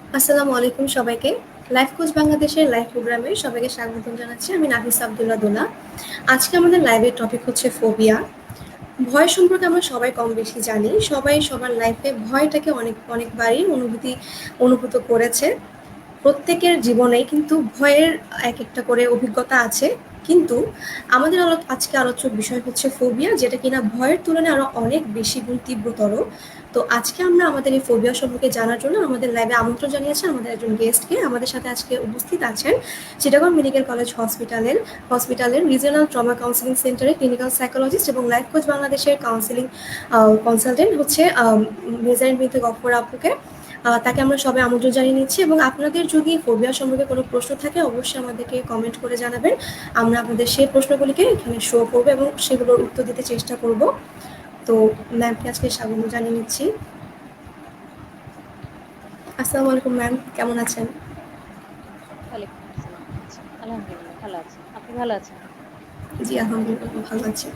আসসালামু আলাইকুম সবাইকে। লাইফ কোচ বাংলাদেশের লাইভ প্রোগ্রামে সবাইকে স্বাগতম জানাচ্ছি। আমি নাফিস আব্দুল্লাহ দোলা। আজকে আমাদের লাইভের টপিক হচ্ছে ফোবিয়া। ভয় সম্পর্কে আমরা সবাই কম বেশি জানি। সবাই সবার লাইফে ভয়টাকে অনেকবারই অনুভূত করেছে। প্রত্যেকের জীবনেই কিন্তু ভয়ের এক-একটা করে অভিজ্ঞতা আছে। কিন্তু আমাদের আজকে আলোচ্য বিষয় হচ্ছে ফোবিয়া, যেটা কিনা ভয়ের তুলনায় আরো অনেক বেশি গুণ তীব্রতর। তো আজকে আমরা আমাদের এই ফোবিয়া সম্পর্কে জানার জন্য আমাদের লাইভে আমন্ত্রণ জানিয়েছি আমাদের একজন গেস্টকে। আমাদের সাথে আজকে উপস্থিত আছেন চিটাগং মেডিকেল কলেজ হসপিটালের রিজিওনাল ট্রমা কাউন্সিলিং সেন্টারের ক্লিনিক্যাল সাইকোলজিস্ট এবং লাইফ কোচ বাংলাদেশের কাউন্সিলিং কনসালটেন্ট হচ্ছে মেজারিন বিনতে গফফর আপুকে। তাকে আমরা সবাই আমন্ত্রণ জানিয়ে নিচ্ছি এবং আপনাদের যদি ফোবিয়া সম্পর্কে কোনো প্রশ্ন থাকে অবশ্যই আমাদেরকে কমেন্ট করে জানাবেন। আমরা আপনাদের সেই প্রশ্নগুলিকে এখানে শো করবো এবং সেগুলোর উত্তর দিতে চেষ্টা করব। তো ম্যামকে আজকে স্বাগত জানিয়ে নিচ্ছি। আসসালামু আলাইকুম ম্যাম, কেমন আছেন? ওয়ালাইকুম আসসালাম। জি, আলহামদুলিল্লাহ ভালো আছি। আপনি ভালো আছেন? জি আলহামদুলিল্লাহ ভালো আছি।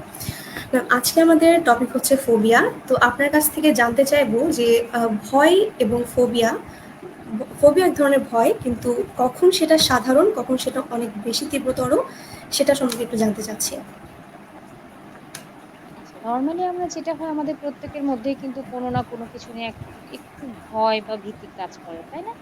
ম্যাম, আজকে আমাদের টপিক হচ্ছে ফোবিয়া। তো আপনার কাছ থেকে জানতে চাইবো যে ভয় এবং ফোবিয়া, ফোবিয়া এক ধরনের ভয়, কিন্তু কখন সেটা সাধারণ কখন সেটা অনেক বেশি তীব্রতর সেটা সম্পর্কে একটু জানতে চাচ্ছি। আচ্ছা, নরমালি আমরা যেটা হয় আমাদের প্রত্যেকের মধ্যেই কিন্তু কোনো না কোনো কিছু নিয়ে একটু ভয় বা ভীতি কাজ করে, তাই না?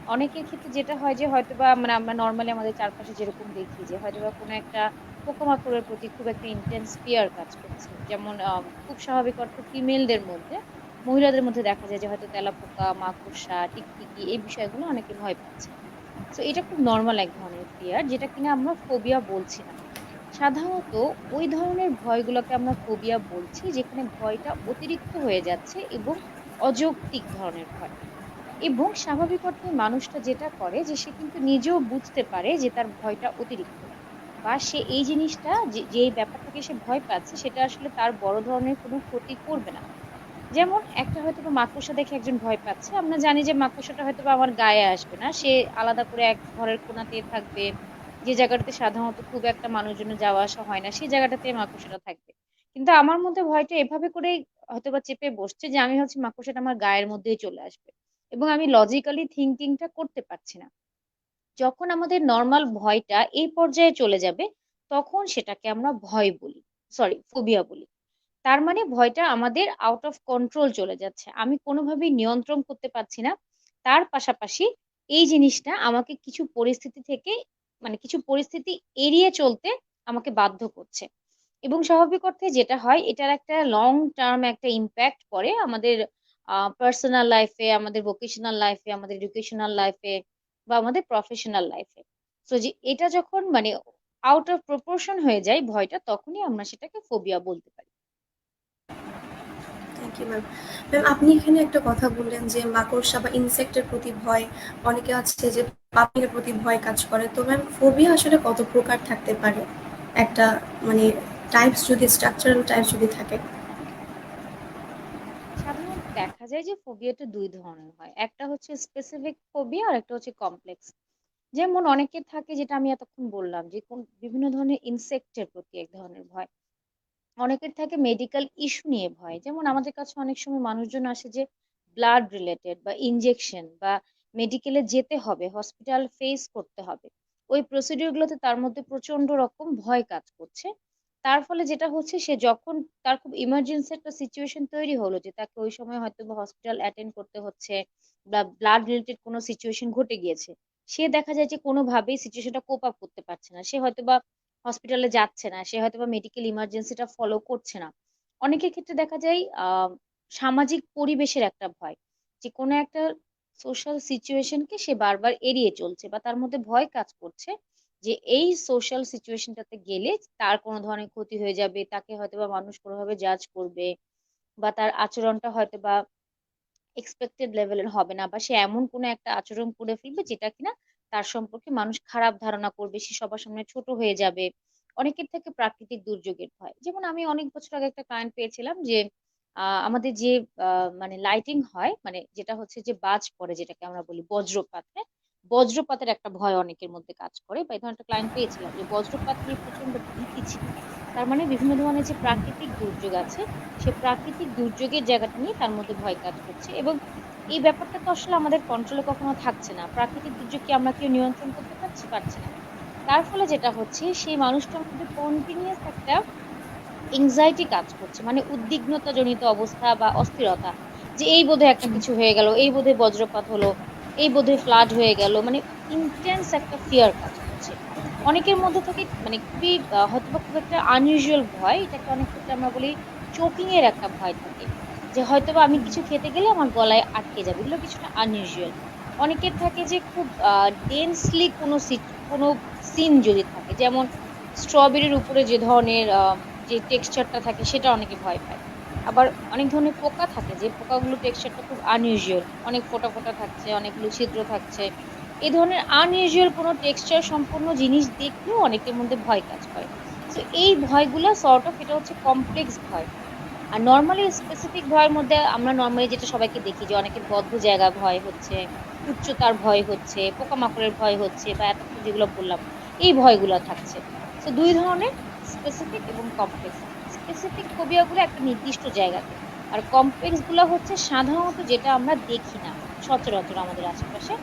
অনেকের ক্ষেত্রে যেটা হয় যে হয়তোবা মানে আমরা নরমালি আমাদের চারপাশে যেরকম দেখি যে হয়তোবা কোনো একটা পোকামাকড়ের প্রতি খুব একটা ইনটেন্স ফিয়ার কাজ করছে। যেমন খুব স্বাভাবিক অর্থে ফিমেলদের মধ্যে, মহিলাদের মধ্যে দেখা যায় যে হয়তো তেলাপোকা, মাকড়সা, টিকটিকি এই বিষয়গুলো অনেকে ভয় পাচ্ছে। সো এটা খুব নরমাল এক ধরনের ফিয়ার যেটা কিনা আমরা ফোবিয়া বলছি না। সাধারণত ওই ধরনের ভয়গুলোকে আমরা ফোবিয়া বলছি যেখানে ভয়টা অতিরিক্ত হয়ে যাচ্ছে এবং অযৌক্তিক ধরনের ভয়। এবং স্বাভাবিক অর্থে মানুষটা যেটা করে যে সে কিন্তু নিজেও বুঝতে পারে যে তার ভয়টা অতিরিক্ত। বা সে এই জিনিসটা যে ব্যাপারটাকে সে ভয় পাচ্ছে সেটা আসলে তার বড় ধরনের কোনো ক্ষতি করবে না। যেমন একটা হয়তোবা মাকড়সা দেখে একজন ভয় পাচ্ছে। আমরা জানি যে মাকড়সাটা হয়তোবা আমার গায়ে আসবে না। সে আলাদা করে এক ঘরের কোণাতে থাকবে। যে জায়গাটাতে সাধারণত খুব একটা মানুষজনের যাওয়া আসা হয় না, সেই জায়গাটাতে মাকড়সাটা থাকবে। কিন্তু আমার মধ্যে ভয়টা এভাবে করেই হয়তোবা চেপে বসছে যে আমি হচ্ছে মাকড়সাটা আমার গায়ের মধ্যেই চলে আসবে। এবং আমি লজিক্যালি থিংকিং টা করতে পারছি না। যখন আমাদের নরমাল ভয়টা এই পর্যায়ে চলে যাবে, তখন সেটাকে আমরা ভয় বলি। সরি, ফোবিয়া বলি। তার মানে ভয়টা আমাদের আউট অফ কন্ট্রোল চলে যাচ্ছে। আমি কোনোভাবেই নিয়ন্ত্রণ করতে পারছি না। তার পাশাপাশি এই জিনিসটা আমাকে কিছু পরিস্থিতি থেকে মানে কিছু পরিস্থিতি এড়িয়ে চলতে আমাকে বাধ্য করছে। এবং স্বাভাবিক অর্থে যেটা হয় এটার একটা লং টার্ম একটা ইমপ্যাক্ট পড়ে আমাদের পার্সোনাল লাইফে, আমাদের ভোকেশনাল লাইফে, আমাদের এডুকেশনাল লাইফে বা আমাদের প্রফেশনাল লাইফে। সো যে এটা যখন মানে আউট অফ প্রপোর্শন হয়ে যায় ভয়টা, তখনই আমরা সেটাকে ফোবিয়া বলতে পারি। Thank you ma'am. ম্যাম, আপনি এখানে একটা কথা বললেন যে মাকড়সা বা ইনসেক্টের প্রতি ভয়, অনেকে আছে যে পাখির প্রতি ভয় কাজ করে। তো ম্যাম, ফোবিয়া আসলে কত প্রকার থাকতে পারে? একটা মানে টাইপস যদি, স্ট্রাকচারাল টাইপস যদি থাকে। সাধারণত দেখা যায় যে ফোবিয়াটা ২ ধরনের হয়। একটা হচ্ছে স্পেসিফিক ফোবিয়া আর একটা হচ্ছে কমপ্লেক্স। যেমন অনেকের থাকে যেটা আমি এতক্ষণ বললাম যে বিভিন্ন ধরনের ইনসেক্টের প্রতি এক ধরনের ভয়। অনেকের থাকে মেডিকেল ইস্যু নিয়ে ভয়। যেমন আমাদের কাছে অনেক সময় মানুষজন আসে যে ব্লাড রিলেটেড বা ইনজেকশন বা মেডিকেলে যেতে হবে, হসপিটাল ফেস করতে হবে। ওই প্রসিডিউর গুলোতে তার মধ্যে প্রচন্ড রকম ভয় কাজ করছে। তার ফলে যেটা হচ্ছে সে যখন তার খুব ইমার্জেন্সি একটা সিচুয়েশন তৈরি হলো যে তাকে ওই সময় হয়তোবা হসপিটাল অ্যাটেন্ড করতে হচ্ছে বা ব্লাড রিলেটেড কোনো সিচুয়েশন ঘটে গিয়েছে। সে দেখা যায় যে কোনোভাবেই সিচুয়েশনটা কোপ আপ করতে পারছে না। সে হয়তোবা হসপিটালে যাচ্ছে না। সে হয়তোবা মেডিকেল ইমার্জেন্সিটা ফলো করছে না। অনেকের ক্ষেত্রে দেখা যায় সামাজিক পরিবেশের একটা ভয়। যে কোনো একটা সোশ্যাল সিচুয়েশন কে সে বারবার এড়িয়ে চলছে বা তার মধ্যে ভয় কাজ করছে যে এই সোশ্যাল সিচুয়েশন টাতে গেলে তার কোনো ধরনের ক্ষতি হয়ে যাবে। তাকে হয়তোবা মানুষ কোনোভাবে জাজ করবে বা তার আচরণটা হয়তোবা এক্সপেক্টেড লেভেলের হবে না বা সে এমন কোনো একটা আচরণ করে ফেলবে যেটা কিনা তার সম্পর্কে মানুষ খারাপ ধারণা করবে। সে সবার সামনে ছোট হয়ে যাবে। অনেকের থেকে প্রাকৃতিক দুর্যোগের ভয়। যেমন আমি অনেক বছর আগে একটা ক্লায়েন্ট পেয়েছিলাম যে আমাদের যে মানে লাইটিং হয় মানে যেটা হচ্ছে যে বাজ পড়ে যেটাকে আমরা বলি বজ্রপাত, হ্যাঁ? বজ্রপাতের একটা ভয় অনেকের মধ্যে কাজ করে বা এই ধরনের একটা ক্লায়েন্ট পেয়েছিলাম যে বজ্রপাত নিয়ে প্রচন্ড ভীতি ছিল। তার মানে বিভিন্ন ধরনের যে প্রাকৃতিক দুর্যোগ আছে সে প্রাকৃতিক দুর্যোগের জায়গাটা নিয়ে তার মধ্যে ভয় কাজ করছে এবং এই ব্যাপারটা তো আসলে আমাদের কন্ট্রোলে কখনো থাকছে না। প্রাকৃতিক দুর্যোগ কি আমরা কেউ নিয়ন্ত্রণ করতে পারছি? পারছি না। তার ফলে যেটা হচ্ছে সেই মানুষটার মধ্যে কন্টিনিউয়াস একটা এনক্সাইটি কাজ করছে। মানে উদ্বিগ্নতাজনিত অবস্থা বা অস্থিরতা। যে এই বোধহয় একটা কিছু হয়ে গেল, এই বোধহয় বজ্রপাত হলো, এই বোধহয় ফ্লাড হয়ে গেল। মানে ইনটেন্স একটা ফিয়ার কাজ করছে। অনেকের মধ্যে থাকে মানে খুবই হয়তোবা খুব একটা আনইউজুয়াল ভয়। এটাকে অনেক ক্ষেত্রে আমরা বলি চোকিং এর একটা ভয় থাকে। যে হয়তোবা আমি কিছু খেতে গেলে আমার গলায় আটকে যাবে। এগুলো কিছুটা আনইউজুয়াল। অনেকের থাকে যে খুব ডেন্সলি কোনো সিন যদি থাকে। যেমন স্ট্রবেরির উপরে যে ধরনের যে টেক্সচারটা থাকে সেটা অনেকে ভয় পায়। আবার অনেক ধরনের পোকা থাকে যে পোকাগুলোর টেক্সচারটা খুব আনইউজুয়াল। অনেক ফোঁটা, ফোঁটা থাকছে, অনেকগুলো ছিদ্র থাকছে। এই ধরনের আনইউজুয়াল কোনো টেক্সচার সম্পন্ন জিনিস দেখলেও অনেকের মধ্যে ভয় কাজ করে। সো এই ভয়গুলা সর্ট অফ এটা হচ্ছে কমপ্লেক্স ভয়। আর নরমালি স্পেসিফিক ভয়ের মধ্যে আমরা নরমালি যেটা সবাইকে দেখি যে অনেকের বদ্ধ জায়গা ভয় হচ্ছে, উচ্চতার ভয় হচ্ছে, পোকামাকড়ের ভয় হচ্ছে বা এতক্ষণ যেগুলো বললাম, এই ভয়গুলা থাকছে। সো ২ ধরনের স্পেসিফিক এবং কমপ্লেক্স। স্পেসিফিক ফোবিয়া গুলো একটা নির্দিষ্ট জায়গাতে। আর কমপ্লেক্স গুলা হচ্ছে সাধারণত যেটা আমরা দেখি না সচরাচর আমাদের আশেপাশে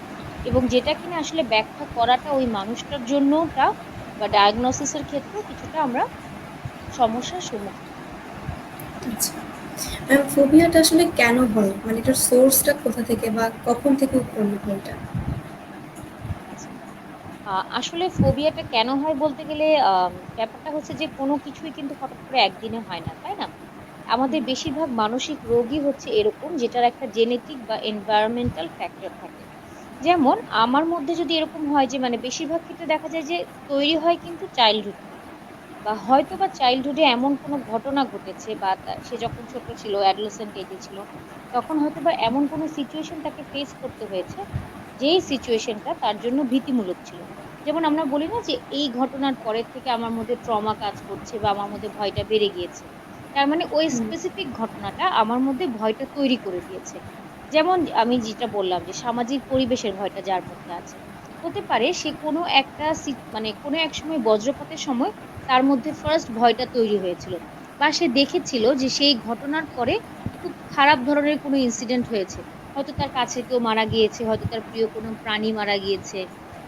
এবং যেটা কিনা আসলে ব্যাখ্যা করাটা ওই মানুষটার জন্যও টাফ বা ডায়াগনোসিস এর ক্ষেত্রেও কিছুটা আমরা সমস্যার সম্মুখীন হই। আচ্ছা। ম্যাম, ফোবিয়াটা আসলে কেন হয়? মানে এটার সোর্সটা কোথা থেকে বা কখন থেকে উৎপন্ন হয় এটা? আচ্ছা। আসলে ফোবিয়াটা কেন হয় বলতে গেলে ব্যাপারটা হচ্ছে যে কোনো কিছুই কিন্তু হঠাৎ করে একদিনে হয় না, তাই না? আমাদের বেশিরভাগ মানসিক রোগই হচ্ছে এরকম যেটার একটা জেনেটিক বা এনভায়রনমেন্টাল ফ্যাক্টর থাকে। যেমন আমার মধ্যে যদি এরকম হয় যে মানে বেশিরভাগ ক্ষেত্রে দেখা যায় যে তৈরি হয় কিন্তু চাইল্ডহুড থেকে। বা হয়তোবা চাইল্ডহুডে এমন কোনো ঘটনা ঘটেছে বা সে যখন ছোট ছিল, অ্যাডোলেসেন্ট এজে ছিল, তখন হয়তোবা এমন কোনো সিচুয়েশন তাকে ফেস করতে হয়েছে, যেই সিচুয়েশনটা তার জন্য ভীতিমূলক ছিল। যেমন আমরা বলি না যে এই ঘটনার পরের থেকে আমার মধ্যে ট্রমা কাজ করছে বা আমার মধ্যে ভয়টা বেড়ে গিয়েছে। তার মানে ওই হুম, স্পেসিফিক ঘটনাটা আমার মধ্যে ভয়টা তৈরি করে দিয়েছে। যেমন আমি যেটা বললাম যে সামাজিক পরিবেশের ভয়টা যার মধ্যে আছে। হতে পারে সে কোনো একটা মানে কোনো এক সময় বজ্রপাতের সময় তার মধ্যে ফার্স্ট ভয়টা তৈরি হয়েছিল। বা সে দেখেছিল যে সেই ঘটনার পরে খুব খারাপ ধরনের কোনো ইনসিডেন্ট হয়েছে। হয়তো তার কাছের কেউ মারা গিয়েছে, হয়তো তার প্রিয় কোনো প্রাণী মারা গিয়েছে।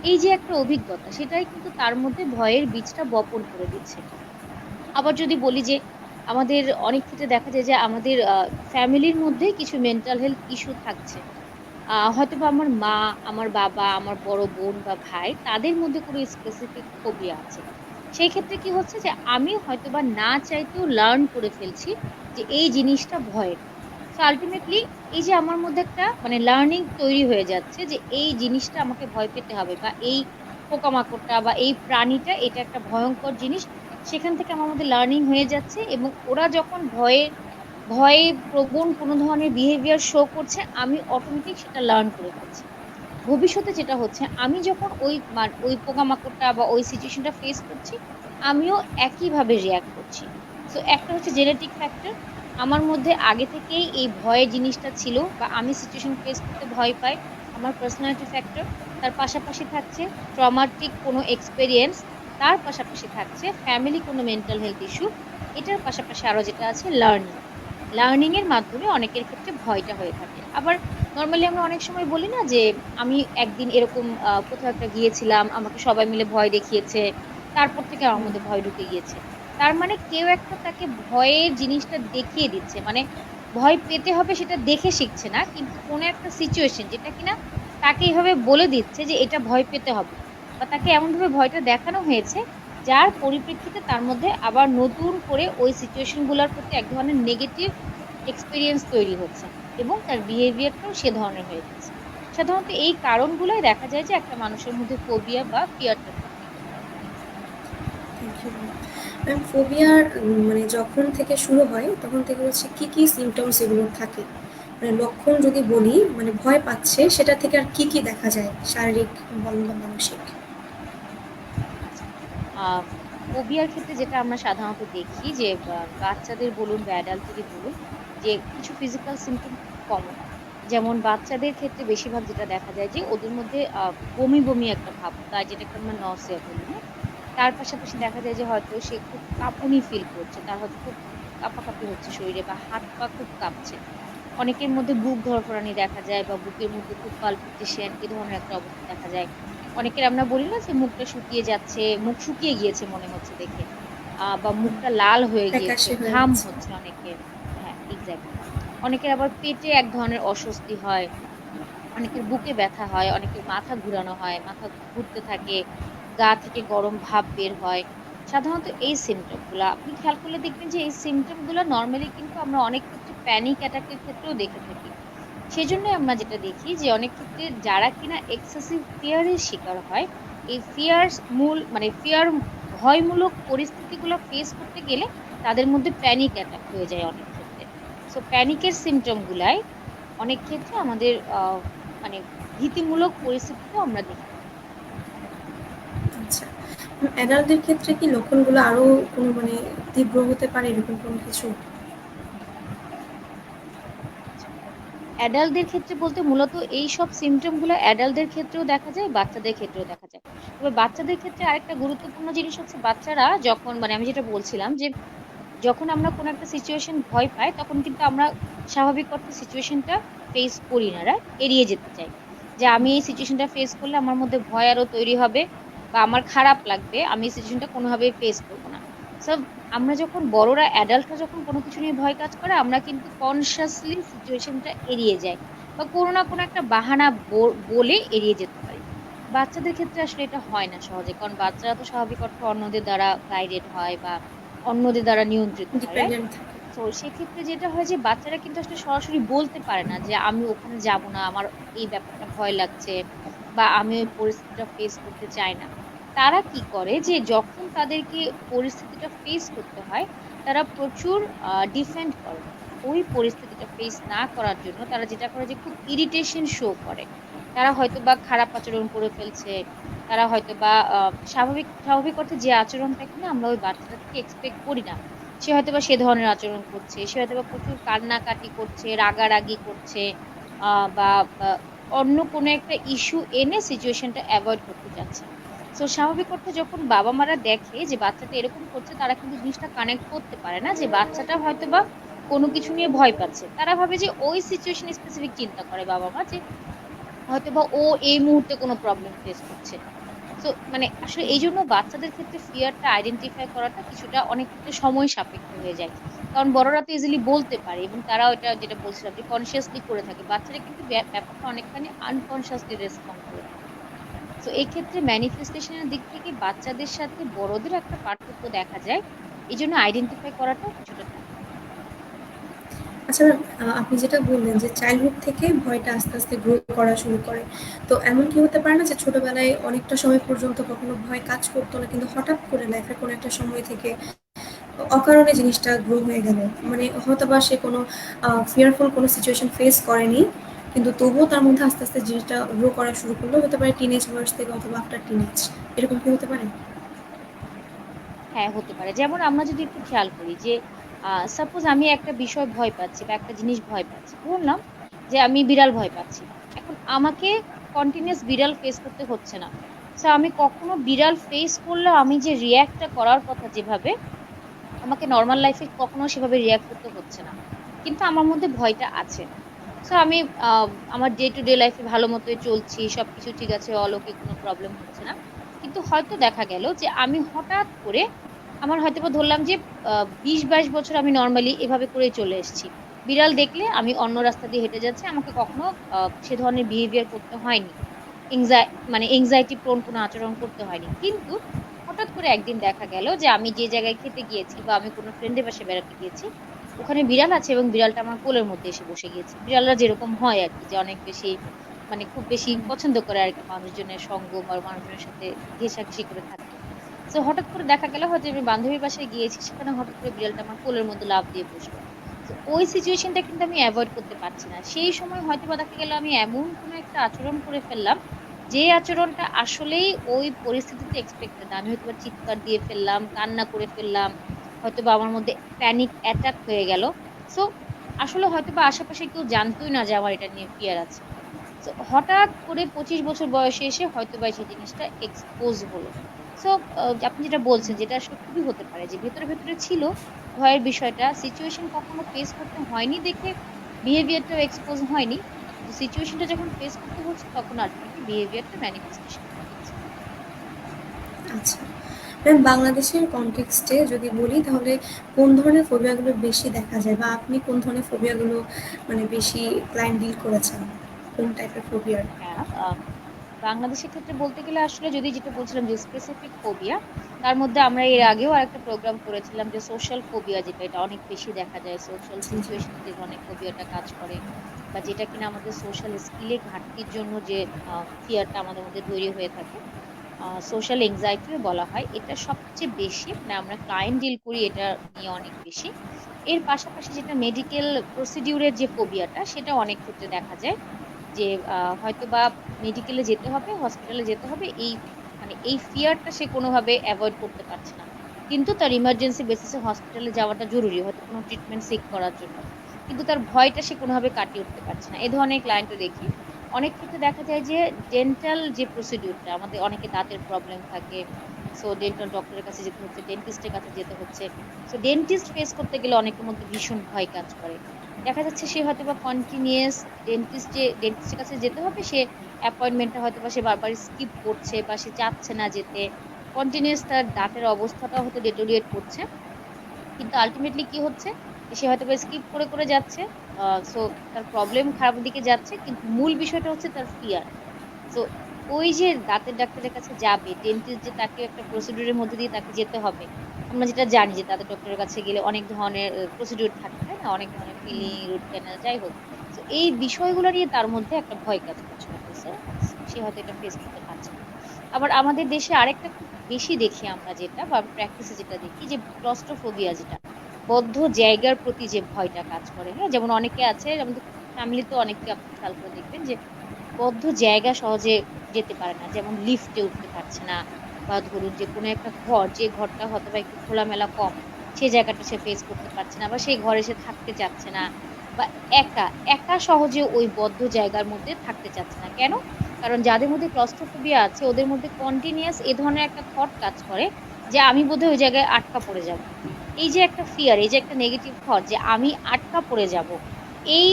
এই যে একটা অভিজ্ঞতা সেটাই কিন্তু তার মধ্যে ভয়ের বীজটা বপন করে দিচ্ছে। আবার যদি বলি যে আমাদের অনেক ক্ষেত্রে দেখা যায় যে আমাদের ফ্যামিলির মধ্যেই কিছু মেন্টাল হেলথ ইস্যু থাকছে। হয়তোবা আমার মা, আমার বাবা, আমার বড় বোন বা ভাই তাদের মধ্যে কোনো স্পেসিফিক ফোবিয়া আছে। সেই ক্ষেত্রে কি হচ্ছে যে আমি হয়তোবা না চাইতেও লার্ন করে ফেলছি যে এই জিনিসটা ভয়ের। সো আল্টিমেটলি এই যে আমার মধ্যে একটা মানে লার্নিং তৈরি হয়ে যাচ্ছে যে এই জিনিসটা আমাকে ভয় পেতে হবে বা এই পোকামাকড়টা বা এই প্রাণীটা এটা একটা ভয়ংকর জিনিস। সেখান থেকে আমার মধ্যে লার্নিং হয়ে যাচ্ছে এবং ওরা যখন ভয়ে প্রবণ কোনো ধরনের বিহেভিয়ার শো করছে, আমি অটোমেটিক সেটা লার্ন করে ফেলছি। ভবিষ্যতে যেটা হচ্ছে আমি যখন ওই পোকামাকড়টা বা ওই সিচুয়েশনটা ফেস করছি, আমিও একইভাবে রিঅ্যাক্ট করছি। সো একটা হচ্ছে জেনেটিক ফ্যাক্টর। আমার মধ্যে আগে থেকেই এই ভয়ের জিনিসটা ছিল বা আমি সিচুয়েশন ফেস করতে ভয় পাই। আমার পার্সোনালিটি ফ্যাক্টর। তার পাশাপাশি থাকছে ট্রমাটিক কোনো এক্সপেরিয়েন্স। তার পাশাপাশি থাকছে ফ্যামিলি কোনো মেন্টাল হেলথ ইস্যু। এটার পাশাপাশি আরো যেটা আছে লার্নিং। লার্নিং এর মাধ্যমে অনেকের ক্ষেত্রে ভয়টা হয়ে থাকে। আবার নরমালি আমরা অনেক সময় বলি না যে আমি একদিন এরকম কোথাও একটা গিয়েছিলাম, আমাকে সবাই মিলে ভয় দেখিয়েছে। তারপর থেকে আমার হুম, মধ্যে ভয় ঢুকে গিয়েছে। তার মানে কেউ একটা তাকে ভয়ের জিনিসটা দেখিয়ে দিচ্ছে। মানে ভয় পেতে হবে সেটা দেখে শিখছে না। কিন্তু কোন একটা সিচুয়েশন যেটা কিনা তাকে এভাবে বলে দিচ্ছে যে এটা ভয় পেতে হবে। বা তাকে এমনভাবে ভয়টা দেখানো হয়েছে যার পরিপ্রেক্ষিতে তার মধ্যে আবার নতুন করে ওই সিচুয়েশন গুলার প্রতি এক ধরনের নেগেটিভ এক্সপেরিয়েন্স তৈরি হচ্ছে। এবং তার বিহেভিয়ারটাও সে ধরনের হয়ে যাচ্ছে। সাধারণত এই কারণগুলোই দেখা যায় যে একটা মানুষের মধ্যে ফোবিয়া বা ফিয়ারটা থাকে। Thank you ma'am. ম্যাম, ফোবিয়ার মানে যখন থেকে শুরু হয় তখন থেকে হচ্ছে কি কি সিমটমস এগুলো থাকে? মানে লক্ষণ যদি বলি, মানে ভয় পাচ্ছে সেটা থেকে আর কি কি দেখা যায়, শারীরিক বলেন বা মানসিক? আচ্ছা। আ ফোবিয়ার ক্ষেত্রে যেটা আমরা সাধারণত দেখি যে বাচ্চাদের বলুন বা অ্যাডাল্টেরই বলুন যে কিছু ফিজিক্যাল সিম্পটম খুব কমন। যেমন বাচ্চাদের ক্ষেত্রে বেশিরভাগ যেটা দেখা যায় যে ওদের মধ্যে বমি, বমি একটা ভাব বা যেটাকে আমরা নসিয়া বলি, হ্যাঁ? তার পাশাপাশি দেখা যায় যে হয়তো সে খুব কাঁপুনি ফিল করছে। তার হয়তো খুব কাঁপাকাঁপি হচ্ছে শরীরে বা হাত-পা খুব কাঁপছে। অনেকের মধ্যে বুক ধড়ফড়ানি দেখা যায় বা বুকের মধ্যে খুব পালপিটেশন এ ধরনের একটা অবস্থা দেখা যায়। অনেকের আমরা বলি না যে মুখটা শুকিয়ে যাচ্ছে, মুখ শুকিয়ে গিয়েছে মনে হচ্ছে দেখে। বা মুখটা লাল হয়ে গিয়েছে, ফ্যাকাশে হয়ে ঘাম গেছে। হচ্ছে অনেকের। হ্যাঁ, এক্সাক্টলি। অনেকের আবার পেটে এক ধরনের অস্বস্তি হয়। অনেকের বুকে ব্যথা হয়, অনেকের মাথা ঘুরানো হয়, মাথা ঘুরতে থাকে, গা থেকে গরম ভাব বের হয়। সাধারণত এই সিম্পটম গুলা আপনি খেয়াল করলে দেখবেন যে এই সিম্পটম গুলা নরমালি কিন্তু আমরা অনেক ক্ষেত্রে প্যানিক অ্যাটাক এর ক্ষেত্রেও দেখে থাকি। সেজন্যই আমরা যেটা দেখি যে অনেক ক্ষেত্রে যারা কিনা এক্সেসিভ ফিয়ার এর শিকার হয়, এই ফিয়ার ভয়মূলক পরিস্থিতিগুলো ফেস করতে গেলে তাদের মধ্যে প্যানিক অ্যাটাক হয়ে যায় অনেক ক্ষেত্রে। সো প্যানিকের সিম্পটম গুলাই অনেক ক্ষেত্রে আমাদের মানে ভীতিমূলক পরিস্থিতিতেও আমরা দেখে থাকি। আচ্ছা। অ্যাডাল্টদের ক্ষেত্রে কি লক্ষণগুলো আরো কোনো মানে তীব্র হতে পারে এরকম কোনো কিছু? আচ্ছা। অ্যাডাল্টদের ক্ষেত্রে বলতে মূলত এইসব সিম্পটম গুলো অ্যাডাল্টদের ক্ষেত্রেও দেখা যায়, বাচ্চাদের ক্ষেত্রেও দেখা যায়। তবে বাচ্চাদের ক্ষেত্রে আরেকটা গুরুত্বপূর্ণ জিনিস হচ্ছে বাচ্চারা যখন আমি যেটা বলছিলাম যে যখন আমরা কোনো একটা সিচুয়েশন ভয় পাই তখন কিন্তু আমরা স্বাভাবিক অর্থে সিচুয়েশনটা ফেস করি না, রাইট? এড়িয়ে যেতে চাই যে আমি এই সিচুয়েশনটা ফেস করলে আমার মধ্যে ভয় আরো তৈরি হবে বা আমার খারাপ লাগবে, আমি এই সিচুয়েশনটা কোনোভাবেই ফেস করব না। সো আমরা যখন বড়রা অ্যাডাল্টরা যখন কোনো কিছু নিয়ে ভয় কাজ করে আমরা কিন্তু কনসিয়াসলি সিচুয়েশনটা এড়িয়ে যাই বা কোনো না কোনো একটা বাহানা বলে এড়িয়ে যেতে পারি। বাচ্চাদের ক্ষেত্রে আসলে এটা হয় না সহজে, কারণ বাচ্চারা তো স্বাভাবিক অর্থে অন্যদের দ্বারা গাইডেড হয় বা অন্যদের দ্বারা নিয়ন্ত্রিত হয়, রাইট? ডিপেন্ডেন্ট থাকে। তো সেক্ষেত্রে যেটা হয় যে বাচ্চারা কিন্তু আসলে সরাসরি বলতে পারে না যে আমি ওখানে যাব না, আমার এই ব্যাপারটা ভয় লাগছে বা আমি ওই পরিস্থিতিটা ফেস করতে চাই না। তারা কি করে যে যখন তাদেরকে পরিস্থিতিটা ফেস করতে হয় তারা প্রচুর ডিফেন্ড করে। ওই পরিস্থিতিটা ফেস না করার জন্য তারা যেটা করে যে খুব ইরিটেশন শো করে। তারা হয়তোবা খারাপ আচরণ করে ফেলছে। তারা হয়তোবা স্বাভাবিক স্বাভাবিক অর্থে যে আচরণটা কিনা আমরা ওই বাচ্চাটা থেকে এক্সপেক্ট করি না। সে হয়তোবা সে ধরনের আচরণ করছে। সে হয়তোবা প্রচুর কান্নাকাটি করছে, রাগারাগি করছে, বা অন্য কোনো একটা ইস্যু এনে সিচুয়েশনটা এভয়েড করতে চাচ্ছে। সো স্বাভাবিক অর্থে যখন বাবা-মারা দেখে যে বাচ্চাটা এরকম করছে তারা কিন্তু জিনিসটা কানেক্ট করতে পারে না যে বাচ্চাটা হয়তোবা কোনো কিছু নিয়ে ভয় পাচ্ছে। তারা ভাবে যে ওই সিচুয়েশন স্পেসিফিক চিন্তা করে বাবা-মা যে হয়তোবা ও এই মুহূর্তে কোনো প্রবলেম ফেস করছে। সো আসলে এইজন্য বাচ্চাদের ক্ষেত্রে ফিয়ারটা আইডেন্টিফাই করাটা কিছুটা অনেক ক্ষেত্রে সময় সাপেক্ষ হয়ে যায়। কারণ বড়রা তো ইজিলি বলতে পারে এবং তারাও এটা যেটা বলছিলাম যে কনসিয়াসলি করে থাকে। বাচ্চারা কিন্তু ব্যাপারটা অনেকখানি আনকনসিয়াসলি রেসপন্ড করে থাকে। সো এই ক্ষেত্রে ম্যানিফেস্টেশন এর দিক থেকে বাচ্চাদের সাথে বড়দের একটা পার্থক্য দেখা যায়। এজন্য আইডেন্টিফাই করাটাও কিছুটা টাফ। আচ্ছা ম্যাম, আপনি যেটা বললেন যে চাইল্ডহুড থেকে ভয়টা আস্তে আস্তে গ্রো করা শুরু করে। তো এমন কি হতে পারে না যে ছোটবেলায় অনেকটা সময় পর্যন্ত কখনো ভয় কাজ করতো না, কিন্তু হঠাৎ করে লাইফের কোনো একটা সময় থেকে অকারণে জিনিসটা গ্রো হয়ে গেল? মানে হয়তোবা সে কোনো ফিয়ারফুল কোনো সিচুয়েশন ফেস করেনি, কিন্তু তবুও তার মধ্যে আস্তে আস্তে জিনিসটা গ্রো করা শুরু করলো, হতে পারে টিনেজ বয়স থেকে অথবা আফটার টিনেজ। এরকম কি হতে পারে? হ্যাঁ, হতে পারে। যেমন আমরা যদি একটু খেয়াল করি যে সাপোজ আমি একটা বিষয় ভয় পাচ্ছি বা একটা জিনিস ভয় পাচ্ছি। ধরলাম যে আমি বিড়াল ভয় পাচ্ছি। এখন আমাকে কন্টিনিউয়াস বিড়াল ফেস করতে হচ্ছে না। সো আমি কখনো বিড়াল ফেস করলেও আমি যে রিঅ্যাক্ট টা করার কথা যেভাবে, আমাকে নরমাল লাইফ এ কখনো সেভাবে রিঅ্যাক্ট করতে হচ্ছে না। কিন্তু আমার মধ্যে ভয়টা আছে। সো আমি আ আমার ডে টু ডে লাইফ এ ভালো মতোই চলছি। সবকিছু ঠিক আছে, অলৌকিক কোনো প্রবলেম হচ্ছে না। কিন্তু হয়তো দেখা গেল যে আমি হঠাৎ করে আমার হয়তোবা ধরলাম যে ২০-২২ বছর আমি নরমালি এভাবে করেই চলে এসেছি। বিড়াল দেখলে আমি অন্য রাস্তা দিয়ে হেঁটে যাচ্ছি। আমাকে কখনো সে ধরনের বিহেভিয়ার করতে হয়নি। এংজা এংজাইটি প্রোন কোনো আচরণ করতে হয়নি। কিন্তু হঠাৎ করে একদিন দেখা গেল যে আমি যে জায়গায় খেতে গিয়েছি বা আমি কোনো ফ্রেন্ডের বাসায় বেড়াতে গিয়েছি, ওখানে বিড়াল আছে এবং বিড়ালটা আমার কোলের মধ্যে এসে বসে গিয়েছে। বিড়ালরা যেরকম হয় আরকি যে অনেক বেশি খুব বেশি পছন্দ করে আরকি মানুষজনের সঙ্গ বা মানুষজনের সাথে ঘেঁষাঘেঁষি করে থাকতে। সো হঠাৎ করে দেখা গেল হয়তো আমি বান্ধবীর বাসায় গিয়েছি, সেখানে হঠাৎ করে বিড়ালটা আমার কোলের মধ্যে লাফ দিয়ে বসলো। তো ওই সিচুয়েশনটা কিন্তু আমি এভয়েড করতে পারছি না। সেই সময় হয়তোবা দেখা গেল আমি এমন কোনো একটা আচরণ করে ফেললাম, যে আচরণটা আসলেই ওই পরিস্থিতিতে এক্সপেক্টেড না। আমি হয়তোবা চিৎকার দিয়ে ফেললাম, কান্না করে ফেললাম। হয়তোবা আমার মধ্যে প্যানিক অ্যাটাক হয়ে গেল। সো আসলে হয়তোবা আশেপাশে কেউ জানতই না যে আমার এটা নিয়ে ফিয়ার আছে। সো হঠাৎ করে ২৫ বছর বয়সে এসে হয়তোবা সেই জিনিসটা এক্সপোজ হলো। সো আপনি যেটা বলছেন যেটা আসলে খুবই হতে পারে যে ভেতরে ছিল ভয়ের বিষয়টা। সিচুয়েশন কখনো ফেস করতে হয়নি দেখে বিহেভিয়ারটাও এক্সপোজ হয়নি। কিন্তু সিচুয়েশনটা যখন ফেস করতে হচ্ছে তখন আলটিমেটলি বিহেভিয়ারটা ম্যানিফেস্টেশনটা হচ্ছে। আচ্ছা ম্যাম, বাংলাদেশের কনটেক্সটে যদি বলি তাহলে কোন ধরনের ফোবিয়াগুলো বেশি দেখা যায়, বা আপনি কোন ধরনের ফোবিয়াগুলো মানে বেশি ক্লায়েন্ট ডিল করেছেন, কোন টাইপের ফোবিয়ার? হ্যাঁ, বাংলাদেশের ক্ষেত্রে বলতে গেলে আসলে যদি যেটা বলছিলাম যে স্পেসিফিক ফোবিয়া, তার মধ্যে আমরা এর আগেও আরেকটা প্রোগ্রাম করেছিলাম যে সোশ্যাল ফোবিয়া, যেটা এটা অনেক বেশি দেখা যায় সোশ্যাল জি জি। সিচুয়েশনে যে ধরনের ফোবিয়াটা কাজ করে, বা যেটা কিনা আমাদের সোশ্যাল স্কিলে ঘাটতির জন্য যে ফিয়ারটা আমাদের মধ্যে তৈরি হয়ে থাকে, সোশ্যাল এংজাইটিও বলা হয়। এটা সবচেয়ে বেশি মানে আমরা ক্লায়েন্ট ডিল করি এটা নিয়ে অনেক বেশি। এর পাশাপাশি যেটা মেডিকেল প্রসিডিউরের যে ফোবিয়াটা, সেটা অনেক ক্ষেত্রে দেখা যায় যে হয়তো বা মেডিকেলে যেতে হবে, হসপিটালে যেতে হবে, এই মানে এই ফিয়ারটা সে কোনোভাবে অ্যাভয়েড করতে পারছে না, কিন্তু তার ইমার্জেন্সি বেসিসে হসপিটালে যাওয়াটা জরুরি হয়তো কোনো ট্রিটমেন্ট সিক করার জন্য, কিন্তু তার ভয়টা সে কোনোভাবে কাটিয়ে উঠতে পারছে না। এই ধরনের ক্লায়েন্টও দেখি। অনেক ক্ষেত্রে দেখা যায় যে ডেন্টাল যে প্রসিডিউরটা, আমাদের অনেকে দাঁতের প্রবলেম থাকে, সো ডেন্টাল ডক্টরের কাছে যেতে হচ্ছে, ডেন্টিস্টের কাছে যেতে হচ্ছে। সো ডেন্টিস্ট ফেস করতে গেলে অনেকের মধ্যে ভীষণ ভয় কাজ করে। দেখা যাচ্ছে সে হয়তো বা কন্টিনিউয়াস ডেন্টিস্টের কাছে যেতে হবে, সে অ্যাপয়েন্টমেন্টটা হয়তো বা সে বারবার স্কিপ করছে বা সে চাচ্ছে না যেতে, কন্টিনিউয়াস তার দাঁতের অবস্থাটা হয়তো ডেটোরিয়েট করছে, কিন্তু আলটিমেটলি কি হচ্ছে যে সে হয়তো বা স্কিপ করে করে যাচ্ছে, সো তার প্রবলেম খারাপের দিকে যাচ্ছে, কিন্তু মূল বিষয়টা হচ্ছে তার ফিয়ার। সো ওই যে দাঁতের ডাক্তারের কাছে যাবে, ডেন্টিস্ট যে তাকে একটা প্রসিডিউরের মধ্যে দিয়ে তাকে যেতে হবে, আমরা যেটা জানি যে দাঁতের ডক্টরের কাছে গেলে অনেক ধরনের প্রসিডিউর থাকে, তাই না, অনেক ধরনের ফিলিং, রুট ক্যানাল, যাই হোক। তো এই বিষয়গুলো নিয়ে তার মধ্যে একটা ভয় কাজ করছে হয়তো, সো সে হয়তো এটা ফেস করতে পারছে না। আবার আমাদের দেশে আরেকটা খুব বেশি দেখি আমরা, যেটা বা প্র্যাকটিসে যেটা দেখি, যে ক্লস্ট্রোফোবিয়া, যেটা বদ্ধ জায়গার প্রতি যে ভয়টা কাজ করে। হ্যাঁ, যেমন অনেকে আছে আমাদের ফ্যামিলিতে, অনেকে আপনি খেয়াল করে দেখবেন যে বদ্ধ জায়গা সহজে যেতে পারে না, যেমন লিফটে উঠতে পারছে না, বা ধরুন যে কোনো একটা ঘর, যে ঘরটা হয়তো বা একটু খোলামেলা কম, সেই জায়গাটা সে ফেস করতে পারছে না, বা সেই ঘরে সে থাকতে চাচ্ছে না, বা একা একা সহজে ওই বদ্ধ জায়গার মধ্যে থাকতে চাচ্ছে না। কেন? কারণ যাদের মধ্যে ক্লস্ট্রোফোবিয়া আছে ওদের মধ্যে কন্টিনিউয়াস এ ধরনের একটা থট কাজ করে যে আমি বোধহয় ওই জায়গায় আটকা পড়ে যাব। এই যে একটা ফিয়ার, এই যে একটা নেগেটিভ থট যে আমি আটকা পড়ে যাব, এই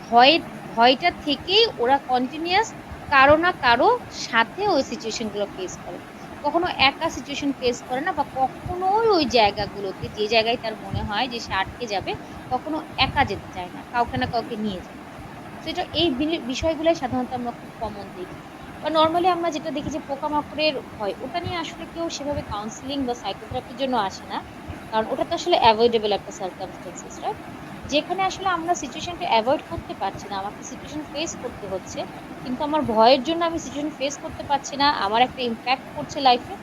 ভয় ভয়টা থেকেই ওরা কন্টিনিউয়াস কারো না কারো সাথে ওই সিচুয়েশন গুলো ফেস করে। কখনো একা সিচুয়েশন ফেস করে না, বা কখনোই ওই জায়গাগুলোতে, যে জায়গায় তার মনে হয় যে সে আটকে যাবে, কখনো একা যেতে চায় না, কাউকে না কাউকে নিয়ে যায়। তো এটা এই বিষয়গুলাই সাধারণত আমরা খুব কমন দেখি। বা নর্মালি আমরা যেটা দেখি যে পোকামাকড়ের ভয়, ওটা নিয়ে আসলে কেউ সেভাবে কাউন্সিলিং বা সাইকোথেরাপির জন্য আসে না, কারণ ওটা তো আসলে অ্যাভয়েডেবল একটা সার্কামস্টেন্সেস, রাইট? যেখানে আসলে আমরা সিচুয়েশনটা অ্যাভয়েড করতে পারছি না, আমাকে সিচুয়েশন ফেস করতে হচ্ছে, কিন্তু আমার ভয়ের জন্য আমি সিচুয়েশন ফেস করতে পারছি না, আমার একটা ইম্প্যাক্ট পড়ছে লাইফে,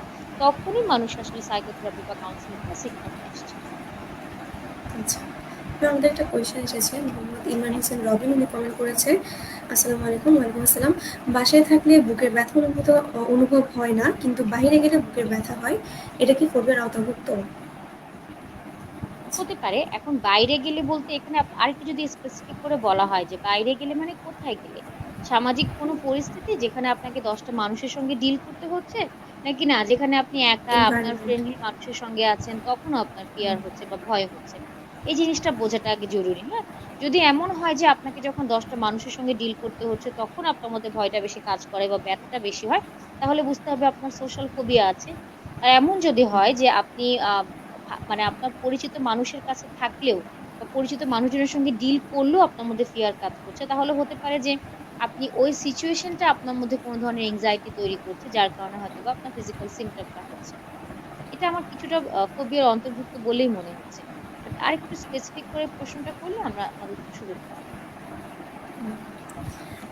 তখনই মানুষ আসলে সাইকোথেরাপি বা কাউন্সিলিংটা সিক করতে আসছে। আচ্ছা ম্যাম, আমাদের একটা কোয়েশ্চেন এসেছে, মোহাম্মদ ইমরান হোসেন রবিন, উনি কমেন্ট করেছে, আসসালামু আলাইকুম। ওয়ালাইকুম আসসালাম। বাসায় থাকলে বুকের ব্যথা অনুভব হয় না, কিন্তু বাইরে গেলে বুকের ব্যথা হয়, এটা কি ফোবিয়ার আওতাভুক্ত? হতে পারে। এখন বাইরে গেলে বলতে এখানে আরেকটু যদি স্পেসিফিক করে বলা হয় যে বাইরে গেলে মানে কোথায় গেলে, সামাজিক কোনো পরিস্থিতি যেখানে আপনাকে 10টা মানুষের সঙ্গে ডিল করতে হচ্ছে, নাকি না যেখানে আপনি একা আপনার এনভায়রনমেন্ট। ফ্রেন্ডলি মানুষের সঙ্গে আছেন তখনও আপনার ফিয়ার হচ্ছে বা ভয় হচ্ছে, এই জিনিসটা বোঝাটা আগে জরুরি। হ্যাঁ, যদি এমন হয় যে আপনাকে যখন 10টা মানুষের সঙ্গে ডিল করতে হচ্ছে তখন আপনার মধ্যে ভয়টা বেশি কাজ করে বা ব্যথাটা বেশি হয়, তাহলে বুঝতে হবে আপনার সোশ্যাল ফোবিয়া আছে। আর এমন যদি হয় যে আপনি মানে আপনার পরিচিত মানুষের কাছে থাকলেও বা পরিচিত মানুষজনের সঙ্গে ডিল করলেও আপনার মধ্যে ফিয়ার কাজ করছে, তাহলে হতে পারে যে আপনি ওই সিচুয়েশনটা আপনার মধ্যে কোনো ধরনের এংজাইটি তৈরি করছে, যার কারণে হয়তো বা আপনার ফিজিক্যাল সিমটমটা হচ্ছে। এটা আমার কিছুটা ফোবিয়ার অন্তর্ভুক্ত বলেই মনে হচ্ছে। বাট আরেকটু স্পেসিফিক করে প্রশ্নটা করলে আমরা আমাদের একটু সুবিধা হয়।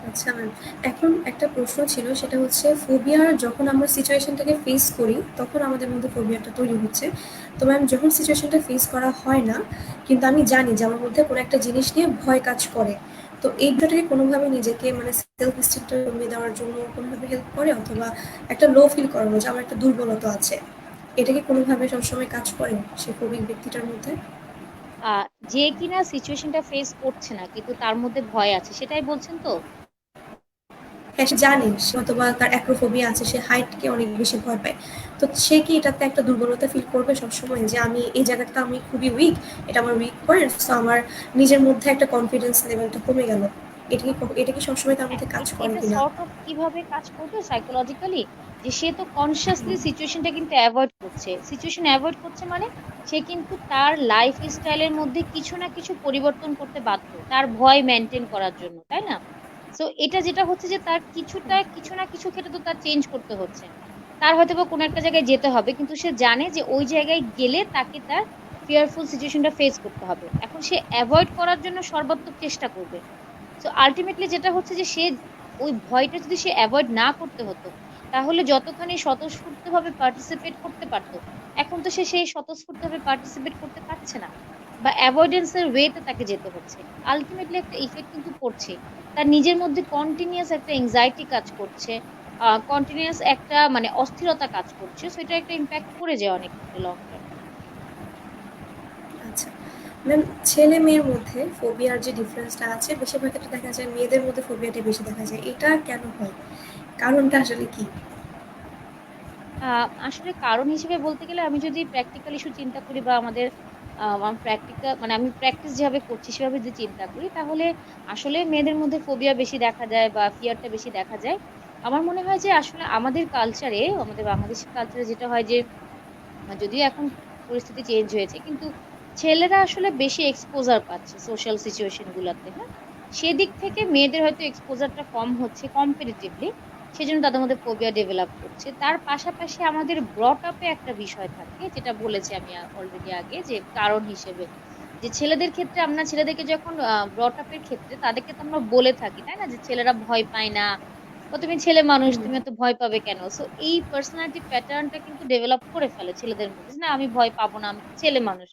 আচ্ছা ম্যাম, এখন একটা প্রশ্ন ছিল, সেটা হচ্ছে ফোবিয়ার যখন আমরা সিচুয়েশনটাকে ফেস করি তখন আমাদের মধ্যে ফোবিয়াটা তৈরি হচ্ছে। তো ম্যাম, যখন সিচুয়েশনটা ফেস করা হয় না কিন্তু আমি জানি যে আমার মধ্যে কোনো একটা জিনিস নিয়ে ভয় কাজ করে, তো এই বিষয়টাকে কোনোভাবে নিজেকে মানে সেলফ স্টিমটা কমিয়ে দেওয়ার জন্য কোনোভাবে হেল্প করে, অথবা একটা লো ফিল করানো যে আমার একটা দুর্বলতা আছে, এটা কি কোনোভাবে সবসময় কাজ করে সেই ফোবিক ব্যক্তিটার মধ্যে? যে কিনা সিচুয়েশনটা ফেস করছে না কিন্তু তার মধ্যে ভয় আছে, সেটাই বলছেন তো? হ্যাঁ, সে জানে সে হয়তোবা তার অ্যাক্রোফোবিয়া আছে, সে হাইটকে অনেক বেশি ভয় পায়। তো সে কি এটাতে একটা দুর্বলতা ফিল করবে সবসময় যে আমি এই জায়গাটা আমি খুবই উইক, এটা আমার উইক পয়েন্ট, সো আমার নিজের মধ্যে একটা কনফিডেন্স লেভেলটা কমে গেল? এটা কি সবসময় তার মধ্যে কাজ করে এটা কিনা? সর্ট অফ কিভাবে কাজ করবে সাইকোলজিক্যালি, যে সে তো কনসিয়াসলি সিচুয়েশনটা কিন্তু অ্যাভয়েড করছে। সিচুয়েশন অ্যাভয়েড করছে মানে সে কিন্তু তার লাইফ স্টাইলের মধ্যে কিছু না কিছু পরিবর্তন করতে বাধ্য, তার ভয় মেনটেন করার জন্য, তাই না? সো এটা যেটা হচ্ছে যে তার কিছু না কিছু ক্ষেত্রে তো তার চেঞ্জ করতে হচ্ছে। তার হয়তো বা কোনো একটা জায়গায় যেতে হবে, কিন্তু সে জানে যে ওই জায়গায় গেলে তাকে তার ফিয়ারফুল সিচুয়েশনটা ফেস করতে হবে। এখন সে অ্যাভয়েড করার জন্য সর্বাত্মক চেষ্টা করবে। সো আলটিমেটলি যেটা হচ্ছে যে সে ওই ভয়টা যদি সে অ্যাভয়েড না করতে হতো, তাহলে যতখানি স্বতঃস্ফূর্তভাবে পার্টিসিপেট করতে পারতো, এখন তো সে সেই স্বতঃস্ফূর্তভাবে পার্টিসিপেট করতে পারছে না, বা অ্যাভয়েডেন্স এর ওয়েতে তাকে যেতে হচ্ছে। আলটিমেটলি একটা ইফেক্ট কিন্তু পড়ছে, তার নিজের মধ্যে কন্টিনিউয়াস একটা এংজাইটি কাজ করছে, কন্টিনিউয়াস একটা মানে অস্থিরতা কাজ করছে। সো এটা একটা ইম্প্যাক্ট পড়ে যায় অনেক ক্ষেত্রে লং টার্মে। আচ্ছা ম্যাম, ছেলে মেয়ের মধ্যে ফোবিয়ার যে ডিফারেন্সটা আছে বেশিরভাগ ক্ষেত্রে দেখা যায় মেয়েদের মধ্যে ফোবিয়াটা বেশি দেখা যায়, এটা কেন হয়? কারণটা আসলে কি? আসলে কারণ হিসেবে বলতে গেলে আমি যদি প্র্যাকটিক্যাল ইস্যু চিন্তা করি, বা আমাদের প্র্যাকটিক্যাল মানে আমি প্র্যাকটিস যেভাবে করছি সেভাবে যদি চিন্তা করি, তাহলে আসলে মেয়েদের মধ্যে ফোবিয়া বেশি দেখা যায় বা ফিয়ারটা বেশি দেখা যায়। আমার মনে হয় যে আসলে আমাদের কালচারে, আমাদের বাংলাদেশের কালচারে যেটা হয় যে, যদিও এখন পরিস্থিতি চেঞ্জ হয়েছে, কিন্তু ছেলেরা আসলে বেশি এক্সপোজার পাচ্ছে সোশ্যাল সিচুয়েশন গুলাতে, হ্যাঁ। সেদিক থেকে মেয়েদের হয়তো এক্সপোজারটা কম হচ্ছে কম্পারেটিভলি, সেজন্য তাদের মধ্যে ফোবিয়া ডেভেলপ করছে। তার পাশাপাশি আমাদের ব্রট আপে একটা বিষয় থাকে, যেটা বলেছি আমি অলরেডি আগে, যে কারণ হিসেবে, যে ছেলেদের ক্ষেত্রে আমরা ছেলেদেরকে যখন ব্রট আপের ক্ষেত্রে তাদেরকে তো আমরা বলে থাকি, তাই না, যে ছেলেরা ভয় পায় না, বা তুমি ছেলে মানুষ হুম, তুমি এত ভয় পাবে কেন। সো এই পার্সোনালিটি প্যাটার্নটা কিন্তু ডেভেলপ করে ফেলে ছেলেদের মধ্যে, যে না আমি ভয় পাবো না, আমি তো ছেলে মানুষ।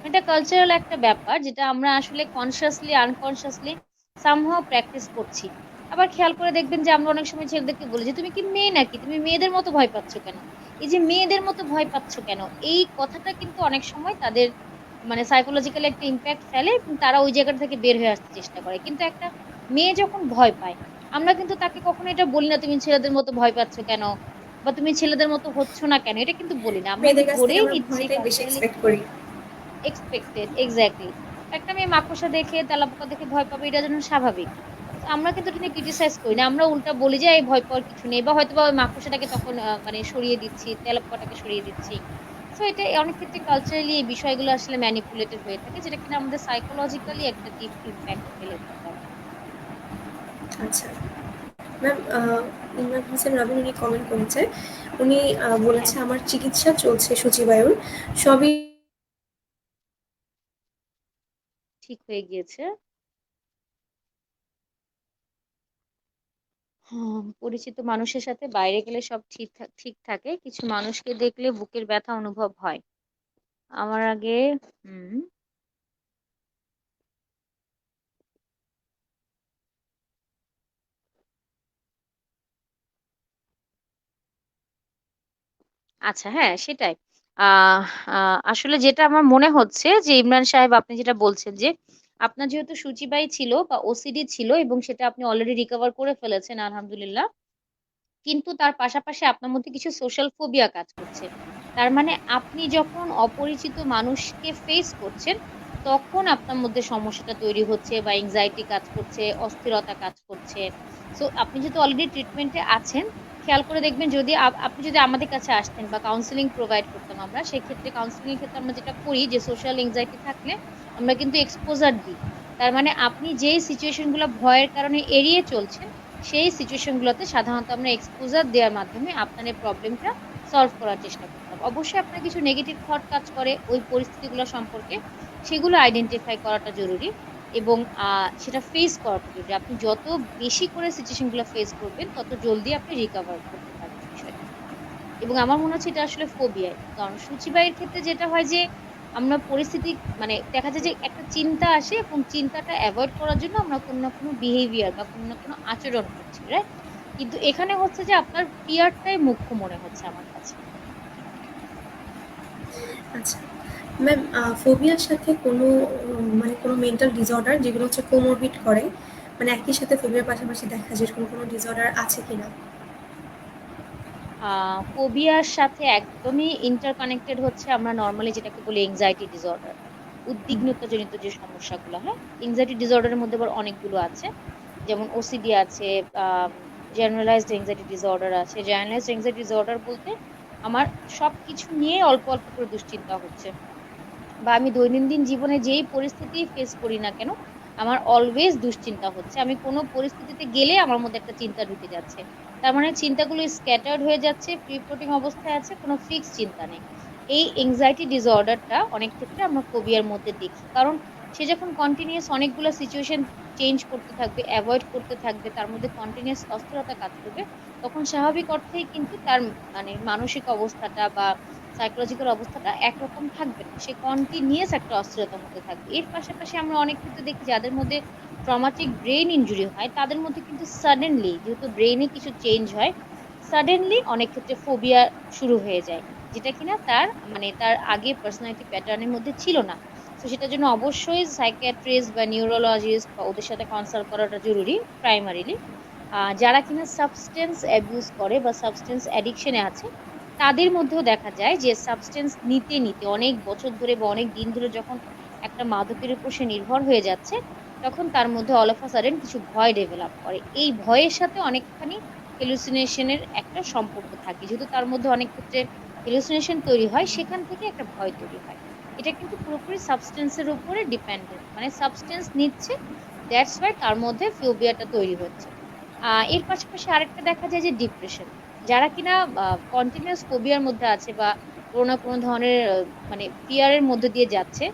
এটা কালচারাল একটা ব্যাপার, যেটা আমরা আসলে কনসিয়াসলি আনকনসিয়াসলি সামহাও প্র্যাকটিস করছি। আবার খেয়াল করে দেখবেন যে আমরা অনেক সময় ছেলেদেরকে বলি যে তুমি কি মেয়ে নাকি, তুমি মেয়েদের মতো ভয় পাচ্ছ কেন। এই যে মেয়েদের মতো ভয় পাচ্ছ কেন, এই কথাটা কিন্তু অনেক সময় তাদের মানে সাইকোলজিক্যালি একটা ইম্প্যাক্ট ফেলে, এবং তারা ওই জায়গা থেকে বের হয়ে আসতে চেষ্টা করে। কিন্তু একটা মেয়ে যখন ভয় পায়, আমরা কিন্তু তাকে কখনো এটা বলি না তুমি ছেলেদের মতো ভয় পাচ্ছ কেন, বা তুমি ছেলেদের মতো হচ্ছ না কেন, এটা কিন্তু বলি না, আমরা মেয়েদের কাছ থেকে ধরেই আমরা নিচ্ছি ভয়টাই বেশি কালচারালি এক্সপেক্ট করি। Expected, exactly. একটা মেয়ে মাকড়সা দেখে তেলাপোকা দেখে ভয় পাবে, এটা যেন স্বাভাবিক। তো আমরা কিন্তু এটা নিয়ে ক্রিটিসাইজ করি না, আমরা উল্টা বলি যে এই ভয় পাওয়ার কিছু নেই, বা হয়তো বা ওই মাকড়সাটাকে তখন মানে সরিয়ে দিচ্ছি, তেলাপোকাটাকে সরিয়ে দিচ্ছি। তো এটা অনেক ক্ষেত্রে কালচারালি এই বিষয়গুলো আসলে ম্যানিপুলেটেড হয়ে থাকে, যেটা কিনা আমাদের সাইকোলজিক্যালি একটা ডিপ ইম্প্যাক্ট ফেলে থাকে। আচ্ছা ম্যাম, ইমরান হোসেন রবিন উনি কমেন্ট করেছে, উনি হ্যাঁ, বলেছে আমার চিকিৎসা চলছে সূচিবায়ুর, সবই ঠিক হয়ে গিয়েছে। পরিচিত মানুষের সাথে বাইরে গেলে সব ঠিক থাকে, কিছু মানুষকে দেখলে বুকের ব্যথা অনুভব হয়। আমার আগে হুম আচ্ছা, হ্যাঁ, সেটাই। আহ আসলে যেটা আমার মনে হচ্ছে যে ইমরান সাহেব, আপনি যেটা বলছেন যে আপনার যেহেতু সূচিবাই ছিল বা ওসিডি ছিল, এবং সেটা আপনি অলরেডি রিকভার করে ফেলেছেন আলহামদুলিল্লাহ, কিন্তু তার পাশাপাশি আপনার মধ্যে কিছু সোশ্যাল ফোবিয়া কাজ করছে। তার মানে আপনি যখন অপরিচিত মানুষকে ফেস করছেন, তখন আপনার মধ্যে সমস্যাটা তৈরি হচ্ছে, বা এংজাইটি কাজ করছে, অস্থিরতা কাজ করছে। সো আপনি যেহেতু অলরেডি ট্রিটমেন্টে আছেন, খেয়াল করে দেখবেন, যদি আপনি যদি আমাদের কাছে আসতেন বা কাউন্সিলিং প্রোভাইড করতাম আমরা, সেক্ষেত্রে কাউন্সিলিং এর ক্ষেত্রে আমরা যেটা করি, যে সোশ্যাল এংজাইটি থাকলে আমরা কিন্তু এক্সপোজার দিই। তার মানে আপনি যেই সিচুয়েশন গুলো ভয়ের কারণে এড়িয়ে চলছেন, সেই সিচুয়েশন গুলোতে সাধারণত আমরা এক্সপোজার দেওয়ার মাধ্যমে আপনার এই প্রবলেমটা সলভ করার চেষ্টা করতাম। অবশ্যই আপনার কিছু নেগেটিভ থট কাজ করে ওই পরিস্থিতিগুলো সম্পর্কে, সেগুলো আইডেন্টিফাই করাটা জরুরি, এবং সেটা ফেস করাটা জরুরি। আপনি যত বেশি করে সিচুয়েশন গুলো ফেস করবেন, তত জলদি আপনি রিকভার করতে পারবেন বিষয়টা থেকে। এবং আমার মনে হচ্ছে এটা আসলে ফোবিয়াই, কারণ সূচিবাইয়ের ক্ষেত্রে যেটা হয় যে আমরা পরিস্থিতি মানে দেখা যায় যে একটা চিন্তা আসে, এবং চিন্তাটা অ্যাভয়েড করার জন্য আমরা কোনো না কোনো বিহেভিয়ার বা কোনো না কোনো আচরণ করছি, রাইট? কিন্তু এখানে হচ্ছে যে আপনার ফিয়ারটাই মুখ্য মনে হচ্ছে আমার কাছে। আচ্ছা ম্যাম, ফোবিয়ার সাথে কোনো মানে কোনো মেন্টাল ডিসঅর্ডার যেগুলো হচ্ছে কোমরবিট করে, মানে একই সাথে ফোবিয়ার পাশাপাশি দেখা যায় এরকম কোনো ডিসঅর্ডার আছে কিনা? ফোবিয়ার সাথে একদমই ইন্টারকানেক্টেড হচ্ছে আমরা নর্মালি যেটাকে বলি এংজাইটি ডিসঅর্ডার। উদ্বিগ্নতাজনিত যে সমস্যাগুলো হয়, এংজাইটি ডিসঅর্ডারের মধ্যে আবার অনেকগুলো আছে। যেমন ওসিডি আছে, জেনারেলাইজড এংজাইটি ডিসঅর্ডার আছে। জেনারেলাইজড এংজাইটি ডিসঅর্ডার বলতে আমার সবকিছু নিয়ে অল্প অল্প করে দুশ্চিন্তা হচ্ছে, বা আমি দৈনন্দিন জীবনে যেই পরিস্থিতি ফেস করি না কেন আমার অলওয়েজ দুশ্চিন্তা হচ্ছে। আমি কোনো পরিস্থিতিতে গেলে আমার মধ্যে একটা চিন্তা ঢুকে যাচ্ছে। তার মানে চিন্তাগুলো স্ক্যাটার্ড হয়ে যাচ্ছে, ফ্রি ফ্লোটিং অবস্থায় আছে, কোনো ফিক্স চিন্তা নেই। এই এংজাইটি ডিসঅর্ডারটা অনেক ক্ষেত্রে আমরা ফোবিয়ার মধ্যে দেখি, কারণ সে যখন কন্টিনিউয়াস অনেকগুলো সিচুয়েশন চেঞ্জ করতে থাকবে, অ্যাভয়েড করতে থাকবে, তার মধ্যে কন্টিনিউয়াস অস্থিরতা কাজ করবে, তখন স্বাভাবিক অর্থেই কিন্তু তার মানে মানসিক অবস্থাটা বা সাইকোলজিক্যাল অবস্থাটা একরকম থাকবে না। সে কন্টিনিউয়াস একটা অস্থিরতার মধ্যে থাকবে। এর পাশাপাশি আমরা অনেক ক্ষেত্রে দেখি যাদের মধ্যে ট্রমাটিক ব্রেন ইনজুরি হয় তাদের মধ্যে কিন্তু সাডেনলি, যেহেতু ব্রেনে কিছু চেঞ্জ হয়, সাডেনলি অনেক ক্ষেত্রে ফোবিয়া শুরু হয়ে যায়, যেটা কিনা তার মানে তার আগে পার্সোনালিটি প্যাটার্নের মধ্যে ছিল না। তো সেটার জন্য অবশ্যই সাইকিয়াট্রিস্ট বা নিউরোলজিস্ট বা ওদের সাথে কনসাল্ট করাটা জরুরি প্রাইমারিলি। যারা কিনা সাবস্টেন্স অ্যাবিউজ করে বা সাবস্টেন্স অ্যাডিকশনে আছে, তাদের মধ্যেও দেখা যায় যে সাবস্টেন্স নিতে নিতে অনেক বছর ধরে বা অনেক দিন ধরে যখন একটা মাদকের উপর সে নির্ভর হয়ে যাচ্ছে, তখন তার মধ্যে অল অফ আ সাডেন কিছু ভয় ডেভেলপ করে। এই ভয়ের সাথে অনেকখানি হেলুসিনেশনের একটা সম্পর্ক থাকে, যেহেতু তার মধ্যে অনেক ক্ষেত্রে হেলুসিনেশন তৈরি হয়, সেখান থেকে একটা ভয় তৈরি হয়। এটা কিন্তু পুরোপুরি সাবস্টেন্সের উপরে ডিপেন্ডেন্ট, মানে সাবস্টেন্স নিচ্ছে, দ্যাটস ওয়াই তার মধ্যে ফোবিয়াটা তৈরি হচ্ছে। এর পাশাপাশি আরেকটা দেখা যায় যে ডিপ্রেশন। যারা কিনা কন্টিনিউয়াস ফোবিয়ার মধ্যে আছে বা কোনো না কোনো ধরনের মানে ফিয়ারের মধ্যে দিয়ে যাচ্ছে,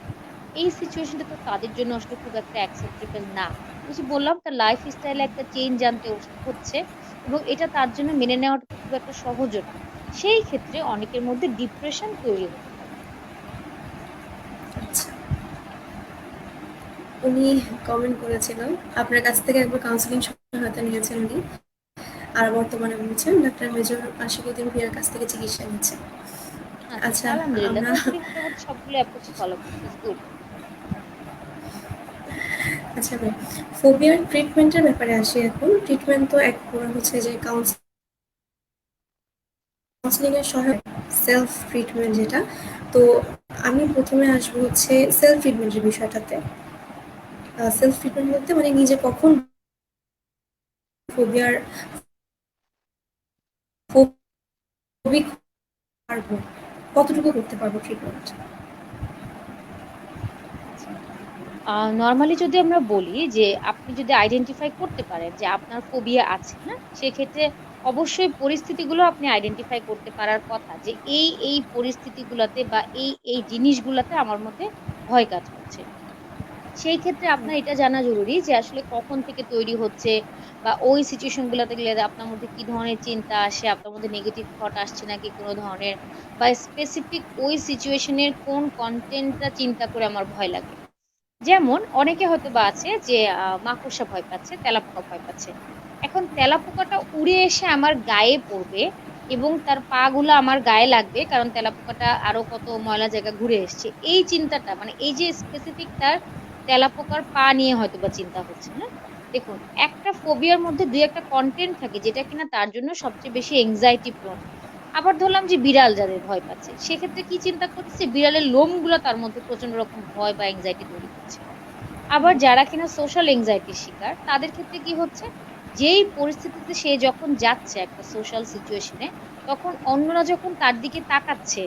এই সিচুয়েশনটা তো তাদের জন্য আসলে খুব একটা অ্যাকসেপ্টেবল না। ওই যে বললাম, তার লাইফ স্টাইলে একটা চেঞ্জ আনতে হচ্ছে, এবং এটা তার জন্য মেনে নেওয়াটা তো খুব একটা সহজও না। সেই ক্ষেত্রে অনেকের মধ্যে ডিপ্রেশন তৈরি হতে পারে। আচ্ছা, উনি কমেন্ট করেছিলেন আপনার কাছ থেকে একবার কাউন্সিলিং সহায়তা নিয়েছেন উনি, আর বর্তমানে বলছেন ডাক্তার মেজর আশিকুদ্দিন ভূঁইয়ার কাছ থেকে চিকিৎসা নিচ্ছেন। আচ্ছা আচ্ছা, আচ্ছা, আলহামদুলিল্লাহ, আমরা তো তিনি মোটামুটি সবগুলো অ্যাপ্রোচ ফলো করছে, গুড। আচ্ছা ভাই, ফোবিয়ার ট্রিটমেন্টের ব্যাপারে আসি এখন। ট্রিটমেন্ট তো এক প্রকার হচ্ছে যে কাউন্সিলিং এর সহায়ক সেলফ ট্রিটমেন্ট যেটা। তো আমি প্রথমে আসবো হচ্ছে সেলফ ট্রিটমেন্টের বিষয়টাতে। সেলফ ট্রিটমেন্ট বলতে মানে নিজে কখন ফোবিয়ার ফোবিক পারবো, কতটুকু করতে পারবো ট্রিটমেন্ট। আচ্ছা, নর্মালি যদি আমরা বলি যে আপনি যদি আইডেন্টিফাই করতে পারেন যে আপনার ফোবিয়া আছে, হ্যাঁ, সেক্ষেত্রে অবশ্যই পরিস্থিতিগুলো আপনি আইডেন্টিফাই করতে পারার কথা, যে এই এই পরিস্থিতিগুলোতে বা এই এই জিনিসগুলোতে আমার মধ্যে ভয় কাজ করছে। সেই ক্ষেত্রে আপনার এটা জানা জরুরি যে আসলে কখন থেকে তৈরি হচ্ছে, বা ওই সিচুয়েশন গুলাতে গেলে আপনার মধ্যে কি ধরনের চিন্তা আসে, আপনার মধ্যে নেগেটিভ থট আসছে নাকি কোনো ধরনের, বা স্পেসিফিক ওই সিচুয়েশনের কোন কন্টেন্টটা চিন্তা করে আমার ভয় লাগে। যেমন অনেকে হয়তো বা আছে যে মাকড়সা ভয় পাচ্ছে, তেলাপোকা ভয় পাচ্ছে। এখন তেলাপোকাটা উড়ে এসে আমার গায়ে পড়বে এবং তার পা গুলো আমার গায়ে লাগবে, কারণ তেলাপোকাটা আরো কত ময়লা জায়গা ঘুরে এসেছে, এই চিন্তাটা মানে এই যে স্পেসিফিক তার তেলাপোকার পা নিয়ে হয়তো বা চিন্তা হচ্ছে। হ্যাঁ, দেখুন, একটা ফোবিয়ার মধ্যে দুই একটা কন্টেন্ট থাকে যেটা কিনা তার জন্য সবচেয়ে বেশি এংজাইটি প্রোন। আবার ধরলাম যে বিড়াল যাদের ভয় পাচ্ছে, সেক্ষেত্রে কি চিন্তা করতেছে, বিড়ালের লোমগুলো তার মধ্যে প্রচন্ড রকম ভয় বা এংজাইটি তৈরি করছে। আবার যারা কিনা সোশ্যাল এংজাইটির শিকার, তাদের ক্ষেত্রে কি হচ্ছে, যেই পরিস্থিতিতে সে যখন যাচ্ছে একটা সোশ্যাল সিচুয়েশনে, তখন অন্যরা যখন তার দিকে তাকাচ্ছে,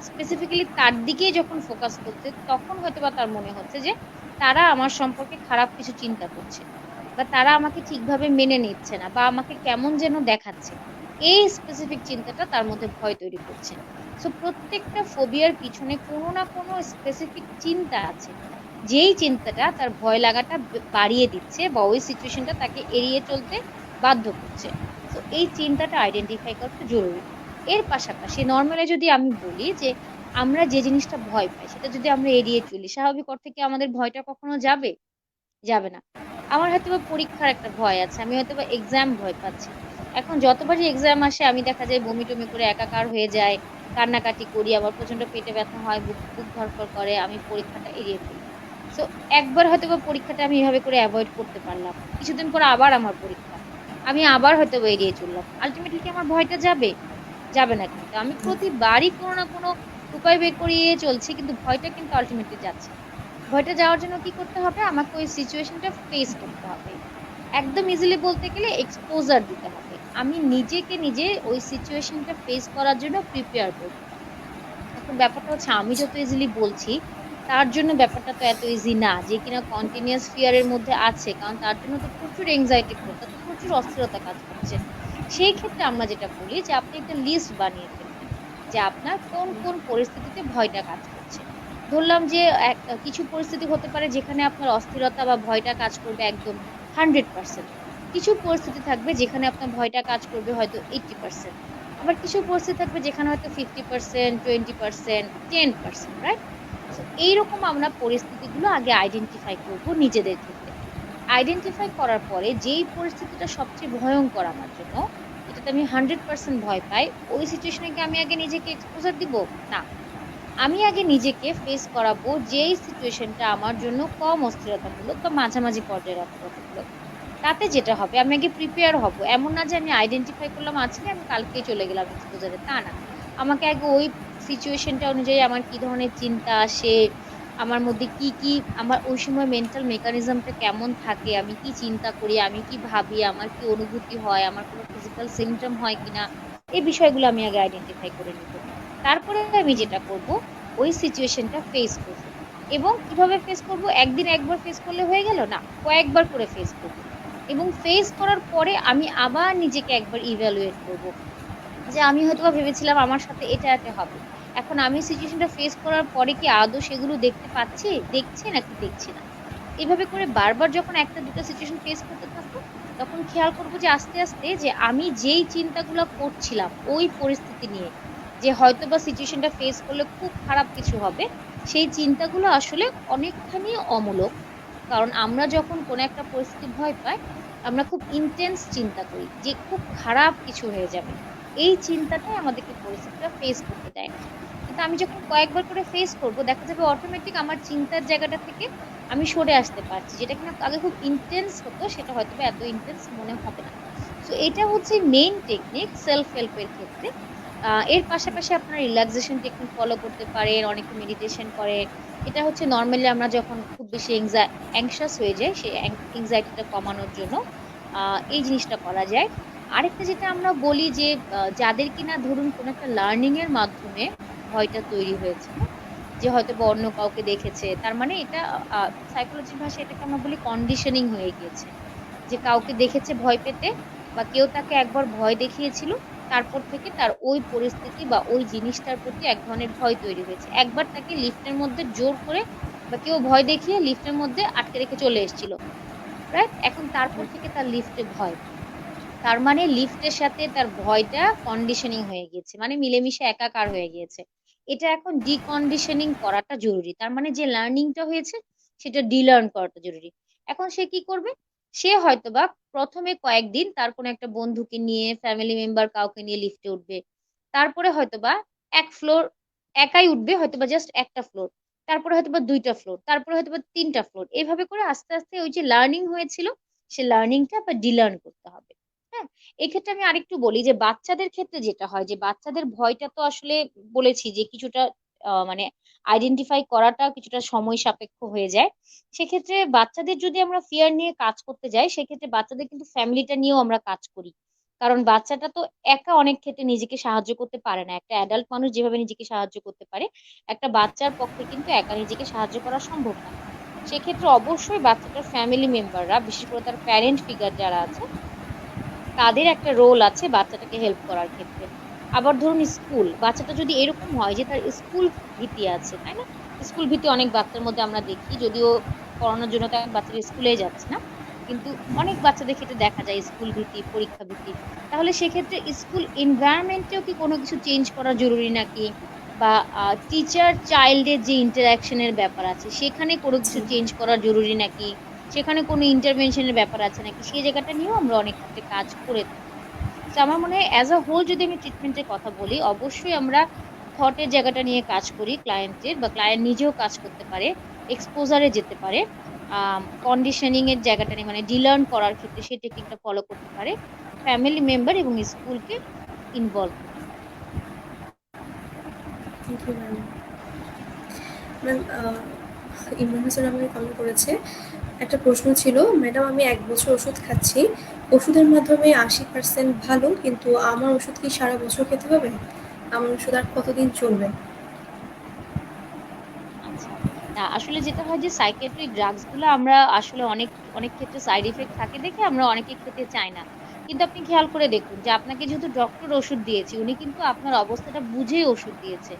স্পেসিফিক্যালি তার দিকেই যখন ফোকাস করছে, তখন হয়তোবা তার মনে হচ্ছে যে তারা আমার সম্পর্কে খারাপ কিছু চিন্তা করছে, বা তারা আমাকে ঠিকভাবে মেনে নিচ্ছে না, বা আমাকে কেমন যেন দেখাচ্ছে। এই স্পেসিফিক চিন্তাটা তার মধ্যে ভয় তৈরি করছে। সো প্রত্যেকটা ফোবিয়ার পিছনে কোনো না কোনো স্পেসিফিক চিন্তা আছে, যেই চিন্তাটা তার ভয় লাগাটা বাড়িয়ে দিচ্ছে, বা ওই সিচুয়েশনটা তাকে এড়িয়ে চলতে বাধ্য করছে। তো এই চিন্তাটা আইডেন্টিফাই করাটা জরুরি। এর পাশাপাশি নর্মালি যদি আমি বলি যে আমরা যে জিনিসটা ভয় পাই সেটা যদি আমরা এড়িয়ে চলি, স্বাভাবিক অর্থে কি আমাদের ভয়টা কখনো যাবে? যাবে না। আমার হয়তোবা পরীক্ষার একটা ভয় আছে, আমি হয়তোবা এক্সাম ভয় পাচ্ছি। এখন যতবারই এক্সাম আসে আমি দেখা যায় বমি টমি করে একাকার হয়ে যায়, কান্নাকাটি করি, আমার প্রচন্ড পেটে ব্যথা হয়, বুক বুক ধড়ফড় করে, আমি পরীক্ষাটা এড়িয়ে ফেলি। সো একবার হয়তোবা পরীক্ষাটা আমি এভাবে করে এভয়েড করতে পারলাম। কিছুদিন পর আবার আমার পরীক্ষা। আমি আবার হয়তোবা এড়িয়ে চললাম। আল্টিমেটলি কি আমার ভয়টা যাবে? যাবে না কিন্তু। আমি প্রতিবারই কোনো না কোনো উপায় বের করে এড়িয়ে চলছি কিন্তু ভয়টা কিন্তু আল্টিমেটলি যাচ্ছে না। ভয়টা যাওয়ার জন্য কি করতে হবে? আমাকে ওই সিচুয়েশনটা ফেস করতে হবে। একদম ইজিলি বলতে গেলে এক্সপোজার দিতে হবে। আমি নিজেকে নিজে ওই সিচুয়েশনটা ফেস করার জন্য প্রিপেয়ার করব। এখন ব্যাপারটা হচ্ছে আমি যত ইজিলি বলছি, তার জন্য ব্যাপারটা তো এত ইজি না যে কিনা কন্টিনিউয়াস ফিয়ার এর মধ্যে আছে। কারণ তার জন্য তো প্রচুর এনক্সাইটি তার তো প্রচুর অস্থিরতা কাজ করছে। সেই ক্ষেত্রে আমরা যেটা বলি যে আপনি একটা লিস্ট বানিয়ে ফেলবেন। যে আপনার কোন, কোন পরিস্থিতিতে ভয়টা কাজ করছে। ধরলাম যে কিছু পরিস্থিতি হতে পারে যেখানে আপনার অস্থিরতা বা ভয়টা কাজ করবে একদম 100%। কিছু পরিস্থিতি থাকবে যেখানে আপনার ভয়টা কাজ করবে হয়তো 80%। আবার কিছু পরিস্থিতি থাকবে যেখানে হয়তো 50%, 20%, 10%, রাইট? সো এইরকম আমরা পরিস্থিতিগুলো আগে আইডেন্টিফাই করব নিজেদের ক্ষেত্রে। আইডেন্টিফাই করার পরে যেই পরিস্থিতিটা সবচেয়ে ভয়ংকর আমার জন্য, যেটাতে আমি 100% ভয় পাই, ওই সিচুয়েশনে কি আমি আগে নিজেকে এক্সপোজার দিব? না। আমি আগে নিজেকে ফেস করাবো যেই সিচুয়েশনটা আমার জন্য কম অস্থিরতামূলক বা মাঝামাঝি পর্যায়ের অস্থিরতামূলক। তাতে যেটা হবে আমি আগে প্রিপেয়ার হব। এমন না যে আমি আইডেন্টিফাই করলাম আজকে আমি কালকেই চলে গেলাম এক্সপোজারে, তা না। আমাকে আগে ওই সিচুয়েশনটা অনুযায়ী আমার কি ধরনের চিন্তা আসে, আমার মধ্যে কি, কি আমার ওই সময় মেন্টাল মেকানিজমটা কেমন থাকে, আমি কি চিন্তা করি, আমি কি ভাবি, আমার কি অনুভূতি হয়, আমার কোনো ফিজিক্যাল সিম্পটম হয় কিনা, এই বিষয়গুলো আমি আগে আইডেন্টিফাই করে নিব। তারপরে আমি যেটা করব, ওই সিচুয়েশনটা ফেস করব। এবং কিভাবে ফেস করব? একদিন একবার ফেস করলে হয়ে গেল না, কয়েকবার করে ফেস করব। এবং ফেস করার পরে আমি আবার নিজেকে একবার ইভ্যালুয়েট করব যে আমি হয়তোবা ভেবেছিলাম আমার সাথে এটা হবে। এখন আমি সিচুয়েশনটা ফেস করার পরে কি আদৌ সেগুলো দেখতে পাচ্ছি, দেখছি নাকি দেখছি না। এভাবে করে বারবার যখন একটা দুটো সিচুয়েশন ফেস করতে থাকবো, তখন খেয়াল করব যে আস্তে আস্তে যে আমি যেই চিন্তাগুলো করছিলাম ওই পরিস্থিতি নিয়ে, যে হয়তোবা সিচুয়েশনটা ফেস করলে খুব খারাপ কিছু হবে, সেই চিন্তাগুলো আসলে অনেকখানি অমূলক। কারণ আমরা যখন কোনো একটা পরিস্থিতি ভয় পাই, আমরা খুব ইন্টেন্স চিন্তা করি যে খুব খারাপ কিছু হয়ে যাবে। এই চিন্তাটাই আমাদেরকে পরিস্থিতিটা ফেস করতে দেয় না। কিন্তু আমি যখন কয়েকবার করে ফেস করব, দেখা যাবে অটোমেটিক আমার চিন্তার জায়গাটা থেকে আমি সরে আসতে পারছি। যেটা কিনা আগে খুব ইন্টেন্স হতো, সেটা হয়তোবা এত ইন্টেন্স মনে হবে না। সো এটা হচ্ছে মেইন টেকনিক সেলফ হেল্প এর ক্ষেত্রে। এর পাশাপাশি আপনারা রিল্যাক্সেশন টেকনিক ফলো করতে পারেন, অনেকে মেডিটেশন করে। এটা হচ্ছে নরমালি আমরা যখন খুব বেশি অ্যাংশাস হয়ে যাই, সেই এংজাইটিটা কমানোর জন্য এই জিনিসটা করা যায়। আরেকটা যেটা আমরা বলি যে যাদের কিনা ধরুন কোনো একটা লার্নিং এর মাধ্যমে ভয়টা তৈরি হয়েছে, হ্যাঁ? যে হয়তোবা অন্য কাউকে দেখেছে। তার মানে এটা সাইকোলজির ভাষায় এটাকে আমরা বলি কন্ডিশনিং হয়ে গিয়েছে। যে কাউকে দেখেছে ভয় পেতে বা কেউ তাকে একবার ভয় দেখিয়েছিল, তারপর থেকে তার ওই পরিস্থিতি বা ওই জিনিসটার প্রতি এক ধরনের ভয় তৈরি হয়েছে। একবার তাকে লিফটের মধ্যে জোর করে বা কেউ ভয় দেখিয়ে লিফটের মধ্যে আটকে রেখে চলে এসেছিল, রাইট? এখন তারপর থেকে তার লিফটে ভয়। তার মানে লিফটের সাথে তার ভয়টা কন্ডিশনিং হয়ে গিয়েছে, মানে মিলেমিশে একাকার হয়ে গিয়েছে। এটা এখন ডিকন্ডিশনিং করাটা জরুরি। তার মানে যে লার্নিংটা হয়েছে সেটা ডিলার্ন করাটা জরুরি। এখন সে কি করবে? সে হয়তোবা প্রথমে কয়েকদিন তার কোনো একটা বন্ধুকে নিয়ে, ফ্যামিলি মেম্বার কাউকে নিয়ে লিফটে উঠবে। তারপরে হয়তোবা এক ফ্লোর একাই উঠবে, হয়তোবা জাস্ট একটা ফ্লোর। তারপরে হয়তোবা ২ টা ফ্লোর, তারপরে হয়তোবা ৩ টা ফ্লোর। এভাবে করে আস্তে, আস্তে ওই যে লার্নিং হয়েছিল, সে লার্নিংটা আবার ডিলার্ন করতে হবে। হ্যাঁ? এক্ষেত্রে আমি আরেকটু বলি যে বাচ্চাদের ক্ষেত্রে যেটা হয় যে বাচ্চাদের ভয়টা তো আসলে বলেছি যে কিছুটা মানে আইডেন্টিফাই করাটা কিছুটা সময় সাপেক্ষ হয়ে যায়। সেক্ষেত্রে বাচ্চাদের যদি আমরা ফিয়ার নিয়ে কাজ করতে যাই, সেক্ষেত্রে বাচ্চাদের কিন্তু ফ্যামিলিটা নিয়েও আমরা কাজ করি। কারণ বাচ্চাটা তো একা অনেক ক্ষেত্রে নিজেকে সাহায্য করতে পারে না। একটা অ্যাডাল্ট মানুষ যেভাবে নিজেকে সাহায্য করতে পারে, একটা বাচ্চার পক্ষে কিন্তু একা নিজেকে সাহায্য করা সম্ভব না। সেক্ষেত্রে অবশ্যই বাচ্চাটার ফ্যামিলি মেম্বাররা, বিশেষ করে তার প্যারেন্ট ফিগার যারা আছে, তাদের একটা রোল আছে বাচ্চাটাকে হেল্প করার ক্ষেত্রে। আবার ধরুন স্কুল, বাচ্চাটা যদি এরকম হয় যে তার স্কুল ভীতি আছে, তাই না? স্কুল ভীতি অনেক বাচ্চার মধ্যে আমরা দেখি, যদিও করোনার জন্য তো এখন বাচ্চারা স্কুলে যাচ্ছে না। কিন্তু অনেক বাচ্চাদের ক্ষেত্রে দেখা যায় স্কুল ভীতি, পরীক্ষা ভীতি। তাহলে সেক্ষেত্রে স্কুল এনভায়রনমেন্টেও কি কোনো কিছু চেঞ্জ করা জরুরি নাকি? বা টিচার চাইল্ডের যে ইন্টারাকশন এর ব্যাপার আছে, সেখানে কোনো জি। কিছু চেঞ্জ করা জরুরি নাকি? সেখানে কোনো ইন্টারভেনশন এর ব্যাপার আছে নাকি? সেই জায়গাটা নিয়েও আমরা অনেক ক্ষেত্রে কাজ করে থাকি। তো আমার মনে হয় অ্যাজ আ হোল যদি আমি ট্রিটমেন্ট এর কথা বলি, অবশ্যই আমরা থট এর জায়গাটা নিয়ে কাজ করি ক্লায়েন্টের, বা ক্লায়েন্ট নিজেও কাজ করতে পারে। এক্সপোজারে যেতে পারে, কন্ডিশনিং এর জায়গাটা নিয়ে মানে ডিলার্ন করার ক্ষেত্রে সেই টেকনিকটা ফলো করতে পারে, ফ্যামিলি মেম্বার এবং স্কুলকে ইনভলভ করতে পারে। Thank you ma'am. Ma'am, Imran Hossain আমাকে কমেন্ট করেছে, একটা প্রশ্ন ছিল, ম্যাডাম আমি 1 বছর ওষুধ খাচ্ছি, ওষুধের মাধ্যমে 80% ভালো, কিন্তু আমার ওষুধ কি সারা বছর খেতে হবে? আমার ওষুধ আর কতদিন চলবে? আচ্ছা, না আসলে যেটা হয় যে সাইকিয়াট্রিক ড্রাগস গুলো আমরা আসলে অনেক অনেক ক্ষেত্রে সাইড ইফেক্ট থাকে দেখে আমরা অনেকে খেতে চাই না। কিন্তু আপনি খেয়াল করে দেখুন যে আপনাকে যেহেতু ডক্টর ওষুধ দিয়েছে, উনি কিন্তু আপনার অবস্থাটা বুঝেই ওষুধ দিয়েছে।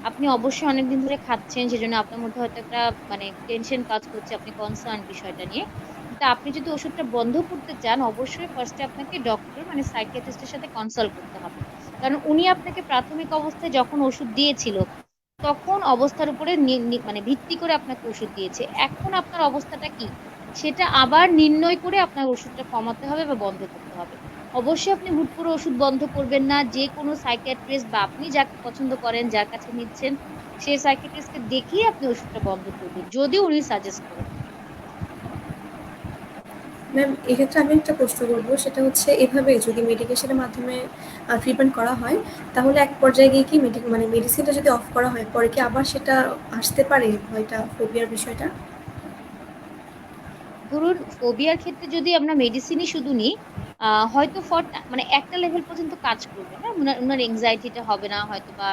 আপনি অবশ্যই অনেকদিন ধরে খাচ্ছেন, সেজন্য আপনার মধ্যে হয়তো একটা মানে টেনশন কাজ করছে, আপনি কনসার্ন বিষয়টা নিয়ে। কিন্তু আপনি যদি ওষুধটা বন্ধ করতে চান, অবশ্যই ফার্স্টে আপনাকে ডক্টর মানে সাইকিয়াট্রিস্টের সাথে কনসাল্ট করতে হবে। কারণ উনি আপনাকে প্রাথমিক অবস্থায় যখন ওষুধ দিয়েছিল তখন অবস্থার উপরে মানে ভিত্তি করে আপনাকে ওষুধ দিয়েছে। এখন আপনার অবস্থাটা কি সেটা আবার নির্ণয় করে আপনার ওষুধটা কমাতে হবে বা বন্ধ করতে হবে। অবশ্যই আপনি হুট করে ওষুধ বন্ধ করবেন না। যে কোনো সাইকিয়াট্রিস্ট বা আপনি যাকে পছন্দ করেন, যার কাছে নিচ্ছেন, সেই সাইকিয়াট্রিস্টকে দেখিয়ে আপনি ওষুধটা বন্ধ করবেন যদি উনি সাজেস্ট করে থাকেন। ম্যাম, এক্ষেত্রে আমি একটা প্রশ্ন করবো, সেটা হচ্ছে এভাবে যদি মেডিকেশনের মাধ্যমে ট্রিটমেন্ট করা হয়, তাহলে এক পর্যায়ে গিয়ে কি মানে মেডিসিনটা যদি অফ করা হয়, পরে কি আবার সেটা আসতে পারে ভয়টা, ফোবিয়ার বিষয়টা? ধরুন ফোবিয়ার ক্ষেত্রে যদি আমরা মেডিসিনই শুধু নিই, হয়তো মানে একটা লেভেল পর্যন্ত কাজ করবে, হ্যাঁ, উনার উনার এংজাইটিটা হবে না হয়তো, বা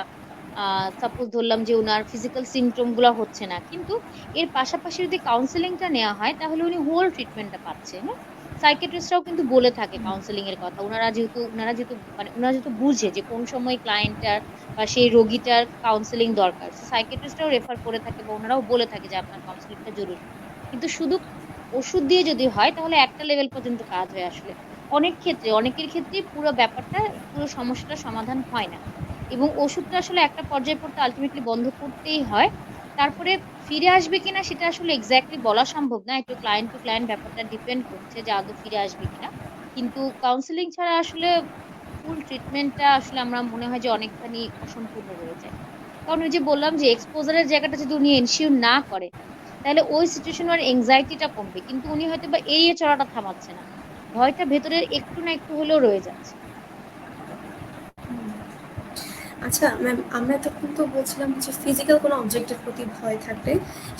সাপোজ ধরলাম যে উনার ফিজিক্যাল সিমটম গুলো হচ্ছে না, কিন্তু এর পাশাপাশি যদি কাউন্সেলিংটা নেওয়া হয় তাহলে উনি হোল ট্রিটমেন্টটা পাচ্ছে। হ্যাঁ, সাইকিয়াট্রিস্টরাও কিন্তু বলে থাকে কাউন্সেলিং এর কথা। ওনারা যেহেতু মানে ওনারা যেহেতু বুঝে যে কোন সময় ক্লায়েন্টটার বা সেই রোগীটার কাউন্সেলিং দরকার, সাইকিয়াট্রিস্টরাও রেফার করে থাকে বা ওনারাও বলে থাকে যে আপনার কাউন্সেলিংটা জরুরি। কিন্তু শুধু ওষুধ দিয়ে যদি হয় তাহলে একটা লেভেল পর্যন্ত কাজ হয় আসলে। অনেকের ক্ষেত্রেই পুরো ব্যাপারটা, পুরো সমস্যাটা সমাধান হয় না, এবং ওষুধটা আসলে একটা পর্যায়ে পড়তে আলটিমেটলি বন্ধ করতেই হয়। তারপরে ফিরে আসবে কিনা সেটা আসলে এক্স্যাক্টলি বলা সম্ভব না, একটু ক্লায়েন্ট টু ক্লায়েন্ট ব্যাপারটা ডিপেন্ড করছে যে আদৌ ফিরে আসবে কিনা। কিন্তু কাউন্সেলিং ছাড়া আসলে ফুল ট্রিটমেন্টটা আসলে আমরা মনে হয় যে অনেকখানি অসম্পূর্ণ রয়ে যায়। কারণ ওই যে বললাম যে এক্সপোজারের জায়গাটা যদি উনি এনশিওর না করে, তাহলে ওই সিচুয়েশন আর এংজাইটিটা কমবে, কিন্তু উনি হয়তো বা এড়িয়ে চলাটা থামাচ্ছে না, ভয়টা ভেতরে একটু না একটু হলেও রয়ে যাচ্ছে। আচ্ছা ম্যাম, আমরা এতক্ষণ তো বলছিলাম যে ফিজিক্যাল কোনো অবজেক্টের প্রতি ভয় থাকলে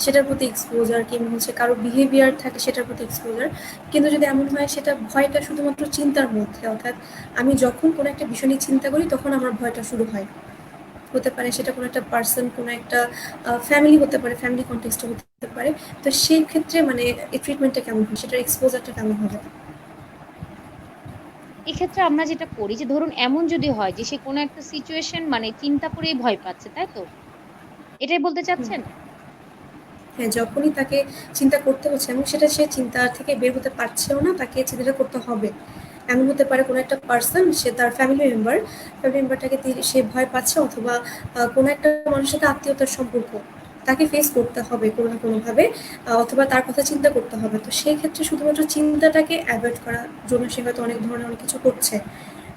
সেটার প্রতি এক্সপোজার, কিংবা হচ্ছে কারো বিহেভিয়ার থাকে সেটার প্রতি এক্সপোজার। কিন্তু যদি এমন হয় সেটা ভয়টা শুধুমাত্র চিন্তার মধ্যে, অর্থাৎ আমি যখন কোনো একটা বিষয় নিয়ে চিন্তা করি তখন আমার ভয়টা শুরু হয়, হতে পারে সেটা কোনো একটা পার্সন, কোনো একটা ফ্যামিলি হতে পারে, ফ্যামিলি কনটেক্সটে হতে পারে। তো সেই ক্ষেত্রে মানে এই ট্রিটমেন্টটা কেমন হয়, সেটার এক্সপোজারটা কেমন হবে? এক্ষেত্রে আমরা যেটা করি যে ধরুন এমন যদি হয় যে সে কোনো একটা সিচুয়েশন মানে চিন্তা করেই ভয় পাচ্ছে, তাই তো, এটাই বলতে হুম। চাচ্ছেন? হ্যাঁ, যখনই তাকে চিন্তা করতে হচ্ছে এবং সেটা সে চিন্তা থেকে বের হতে পারছেও না, তাকে চিন্তাটা করতে হবে। এমন হতে পারে কোনো একটা পার্সন, সে তার ফ্যামিলি মেম্বারটাকে সে ভয় পাচ্ছে, অথবা কোনো একটা মানুষের সাথে আত্মীয়তার সম্পর্ক, তাকে ফেস করতে হবে কোনো না কোনোভাবে, অথবা তার কথা চিন্তা করতে হবে। তো সেই ক্ষেত্রে শুধুমাত্র চিন্তাটাকে অ্যাভয়েড করার জন্য সে হয়তো অনেক ধরনের অনেক কিছু করছে।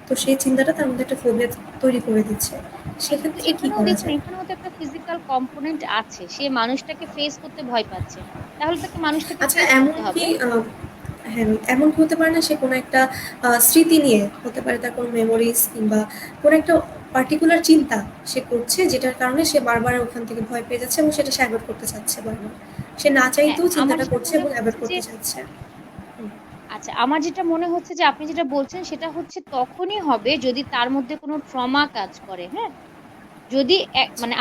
তো সেই চিন্তাটা তার মধ্যে একটা ফোবিয়া তৈরি করে দিচ্ছে। হ্যাঁ, কিন্তু সেক্ষেত্রে কি এখানেও করা দেখুন, যায়? এখানেও তো একটা ফিজিক্যাল কম্পোনেন্ট আছে, সে মানুষটাকে ফেস করতে ভয় পাচ্ছে, তাহলে তাকে মানুষটাকে আচ্ছা, ফেস এমন করতে কি হবে। হ্যাঁ, এমন কি হতে পারে না সে কোনো একটা স্মৃতি নিয়ে, হতে পারে তার কোনো মেমোরিজ, কিংবা কোনো একটা পার্টিকুলার চিন্তা সে করছে, যেটার কারণে সে বারবার ওখান থেকে ভয় পেয়ে যাচ্ছে এবং সেটা সে অ্যাভয়েড করতে চাচ্ছে বারবার। সে না হ্যাঁ, চাইতেও আমার চিন্তাটা যেটা করছে মনে এবং অ্যাভয়েড হচ্ছে যে, করতে চাচ্ছে। হুম। আচ্ছা, আমার যেটা মনে হচ্ছে যে আপনি যেটা বলছেন সেটা হচ্ছে তখনই হবে যদি তার মধ্যে কোনো ট্রমা কাজ করে। হ্যাঁ, যদি আচ্ছা। মানে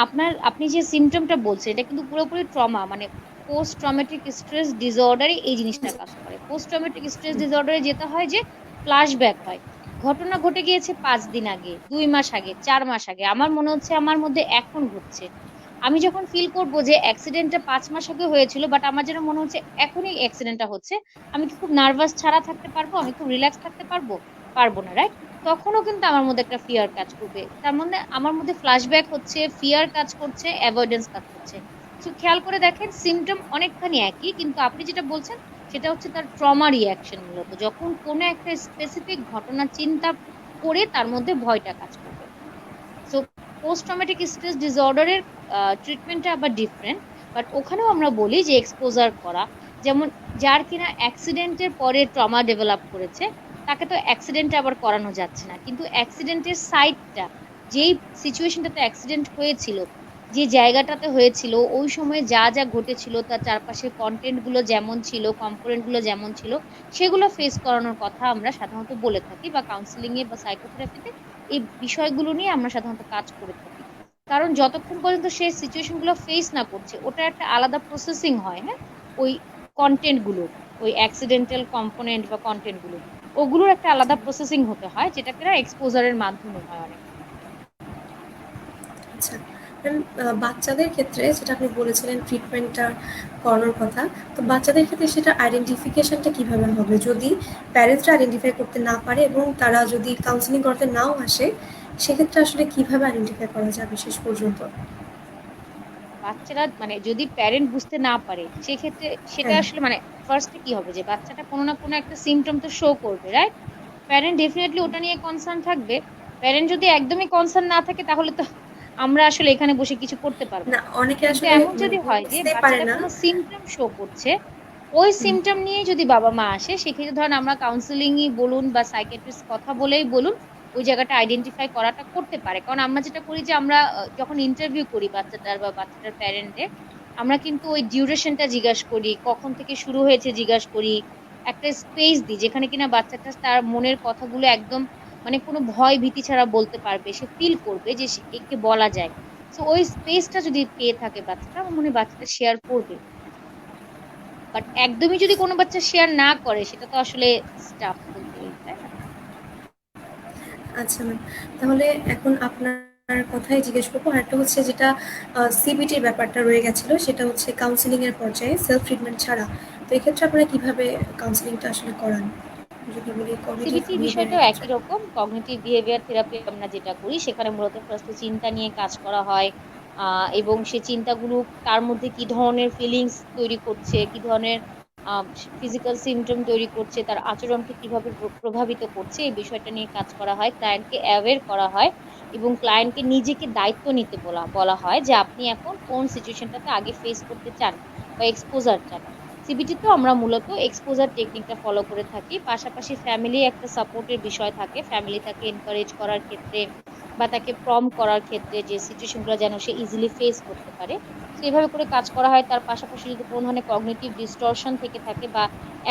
আপনি যে সিমটমটা বলছেন এটা কিন্তু পুরোপুরি ট্রমা মানে পোস্ট ট্রমেটিক স্ট্রেস ডিসঅর্ডারে এই জিনিসটা কাজ করে। পোস্ট ট্রমেটিক স্ট্রেস হুম। ডিসঅর্ডারে যেটা হয় যে ফ্ল্যাশব্যাক হয়। ঘটনা ঘটে গিয়েছে ৫ দিন আগে, ২ মাস আগে, ৪ মাস আগে। আমার মনে হচ্ছে আমার মধ্যে এখন ঘটছে। আমি যখন ফিল করব যে অ্যাক্সিডেন্টটা ৫ মাস আগে হয়েছিল, বাট আমার যেন মনে হচ্ছে এখনই অ্যাক্সিডেন্টটা হচ্ছে। আমি কি খুব নার্ভাস ছাড়া থাকতে পারবো? আমি খুব রিল্যাক্স থাকতে পারবো? পারব না, রাইট? তখনও কিন্তু আমার মধ্যে একটা ফিয়ার কাজ করবে। তার মানে আমার মধ্যে ফ্ল্যাশব্যাক হচ্ছে, ফিয়ার কাজ করছে, অ্যাভয়েডেন্স কাজ করছে। সো খেয়াল করে দেখেন সিম্পটম অনেকখানি একই। কিন্তু আপনি যেটা বলছেন সেটা হচ্ছে তার ট্রমা রিঅ্যাকশন মূলত। যখন কোনো একটা স্পেসিফিক ঘটনা চিন্তা করে তার মধ্যে ভয়টা কাজ করবে। So post traumatic stress disorder এর ট্রিটমেন্টটা আবার ডিফারেন্ট। বাট ওখানেও আমরা বলি যে এক্সপোজার করা, যেমন যার কিনা অ্যাক্সিডেন্টের পরে ট্রমা ডেভেলপ করেছে, তাকে তো অ্যাক্সিডেন্টে আবার করানো যাচ্ছে না, কিন্তু অ্যাক্সিডেন্টের সাইডটা, যেই সিচুয়েশনটাতে অ্যাক্সিডেন্ট হয়েছিল, যে জায়গাটাতে হয়েছিল, ওই সময় যা যা ঘটেছিল, তার চারপাশের কন্টেন্ট গুলো যেমন ছিল, কম্পোনেন্ট গুলো যেমন ছিল, সেগুলো ফেস করানোর কথা আমরা সাধারণত বলে থাকি, বা কাউন্সিলিং এ বা সাইকোথেরাপিতে এই বিষয়গুলো নিয়ে আমরা সাধারণত কাজ করে থাকি। কারণ যতক্ষণ পর্যন্ত সে সিচুয়েশন গুলো ফেস না করছে, ওটা একটা আলাদা প্রসেসিং হয়, হ্যাঁ, ওই কন্টেন্ট গুলো, ওই অ্যাক্সিডেন্টাল কম্পোনেন্ট বা কন্টেন্ট গুলো, ওগুলোর একটা আলাদা প্রসেসিং হতে হয়, যেটা কিনা এক্সপোজারের মাধ্যমে হয় অনেক। আচ্ছা ম্যাম, বাচ্চাদের ক্ষেত্রে যেটা আপনি বলেছিলেন ট্রিটমেন্টটা করানোর কথা, তো বাচ্চাদের ক্ষেত্রে সেটা আইডেন্টিফিকেশনটা কিভাবে হবে যদি প্যারেন্টসরা আইডেন্টিফাই করতে না পারে এবং তারা যদি কাউন্সিলিং করতে নাও আসে, সেক্ষেত্রে আসলে কিভাবে আইডেন্টিফাই করা যাবে শেষ পর্যন্ত? বাচ্চারা মানে যদি প্যারেন্ট বুঝতে না পারে, সেক্ষেত্রে সেটা হ্যাঁ। আসলে মানে ফার্স্টে কি হবে, যে বাচ্চাটা কোনো না কোনো একটা সিমটম তো শো করবে, রাইট? প্যারেন্ট ডেফিনেটলি ওটা নিয়ে কনসার্ন থাকবে। প্যারেন্ট যদি একদমই কনসার্ন না থাকে, তাহলে তো আমরা আসলে এখানে বসে কিছু করতে পারবো না, না। অনেকে কিন্তু আসলে এমন মানে যদি হয় যে বুঝতে পারে বাচ্চাটা না। কোনো সিমটম শো করছে, ওই হুম। সিমটম নিয়ে যদি বাবা মা আসে, সেক্ষেত্রে ধরেন আমরা কাউন্সিলিংই বলুন বা সাইকিয়াট্রিস্ট কথা বলেই বলুন, ওই জায়গাটা আইডেন্টিফাই করাটা করতে পারে। কারণ আমরা যেটা করি যে আমরা যখন ইন্টারভিউ করি বাচ্চাটার বা বাচ্চাটার প্যারেন্টদের, আমরা কিন্তু ওই ডিউরেশনটা জিজ্ঞাসা করি, কখন থেকে শুরু হয়েছে জিজ্ঞাসা করি, একটা স্পেস দিই যেখানে কিনা বাচ্চাটা তার মনের কথাগুলো একদম মানে কোনো ভয় ভীতি ছাড়া বলতে পারবে, সে ফিল করবে যে একে বলা যায়। তো ওই স্পেসটা যদি পেয়ে থাকে বাচ্চাটা, আমার মনে হয় বাচ্চাটা শেয়ার করবে। বাট একদমই যদি কোনো বাচ্চা শেয়ার না করে, সেটা তো আসলে স্টাফ বলতে গেলে, তাই না? আচ্ছা ম্যাম, তাহলে এখন আপনার কথাই জিজ্ঞেস করবো। আরেকটা হচ্ছে যেটা সিবিটির ব্যাপারটা রয়ে গেছিল, সেটা হচ্ছে কাউন্সিলিং এর পর্যায়ে সেলফ ট্রিটমেন্ট ছাড়া। তো এক্ষেত্রে আপনারা কিভাবে কাউন্সিলিংটা আসলে করান, যদি বলি কগনিটিভ সিবিটি বিহেভিয়ারের বিষয়টাও ক্ষেত্রে? একই রকম, কগনিটিভ বিহেভিয়ার থেরাপি আমরা যেটা করি, সেখানে মূলত ফার্স্টে চিন্তা নিয়ে কাজ করা হয়। এবং সে চিন্তাগুলো তার মধ্যে কি ধরনের ফিলিংস তৈরি করছে, কি ধরনের ফিজিক্যাল সিমটম তৈরি করছে, তার আচরণকে কিভাবে প্রভাবিত করছে, এই বিষয়টা নিয়ে কাজ করা হয়, ক্লায়েন্টকে অ্যাওয়্যার করা হয়, এবং ক্লায়েন্টকে নিজেকে দায়িত্ব নিতে বলা বলা হয় যে আপনি এখন কোন সিচুয়েশনটাতে আগে ফেস করতে চান বা এক্সপোজার চান। সিবিটিতেও আমরা মূলত এক্সপোজার টেকনিকটা ফলো করে থাকি, পাশাপাশি ফ্যামিলি একটা সাপোর্টের বিষয় থাকে, ফ্যামিলি তাকে এনকারেজ করার ক্ষেত্রে বা তাকে প্রম করার ক্ষেত্রে, যে সিচুয়েশনগুলো যেন সে ইজিলি ফেস করতে পারে, তো এভাবে করে কাজ করা হয়। তার পাশাপাশি যদি কোনো ধরনের কগনিটিভ ডিস্টরশন থেকে থাকে, বা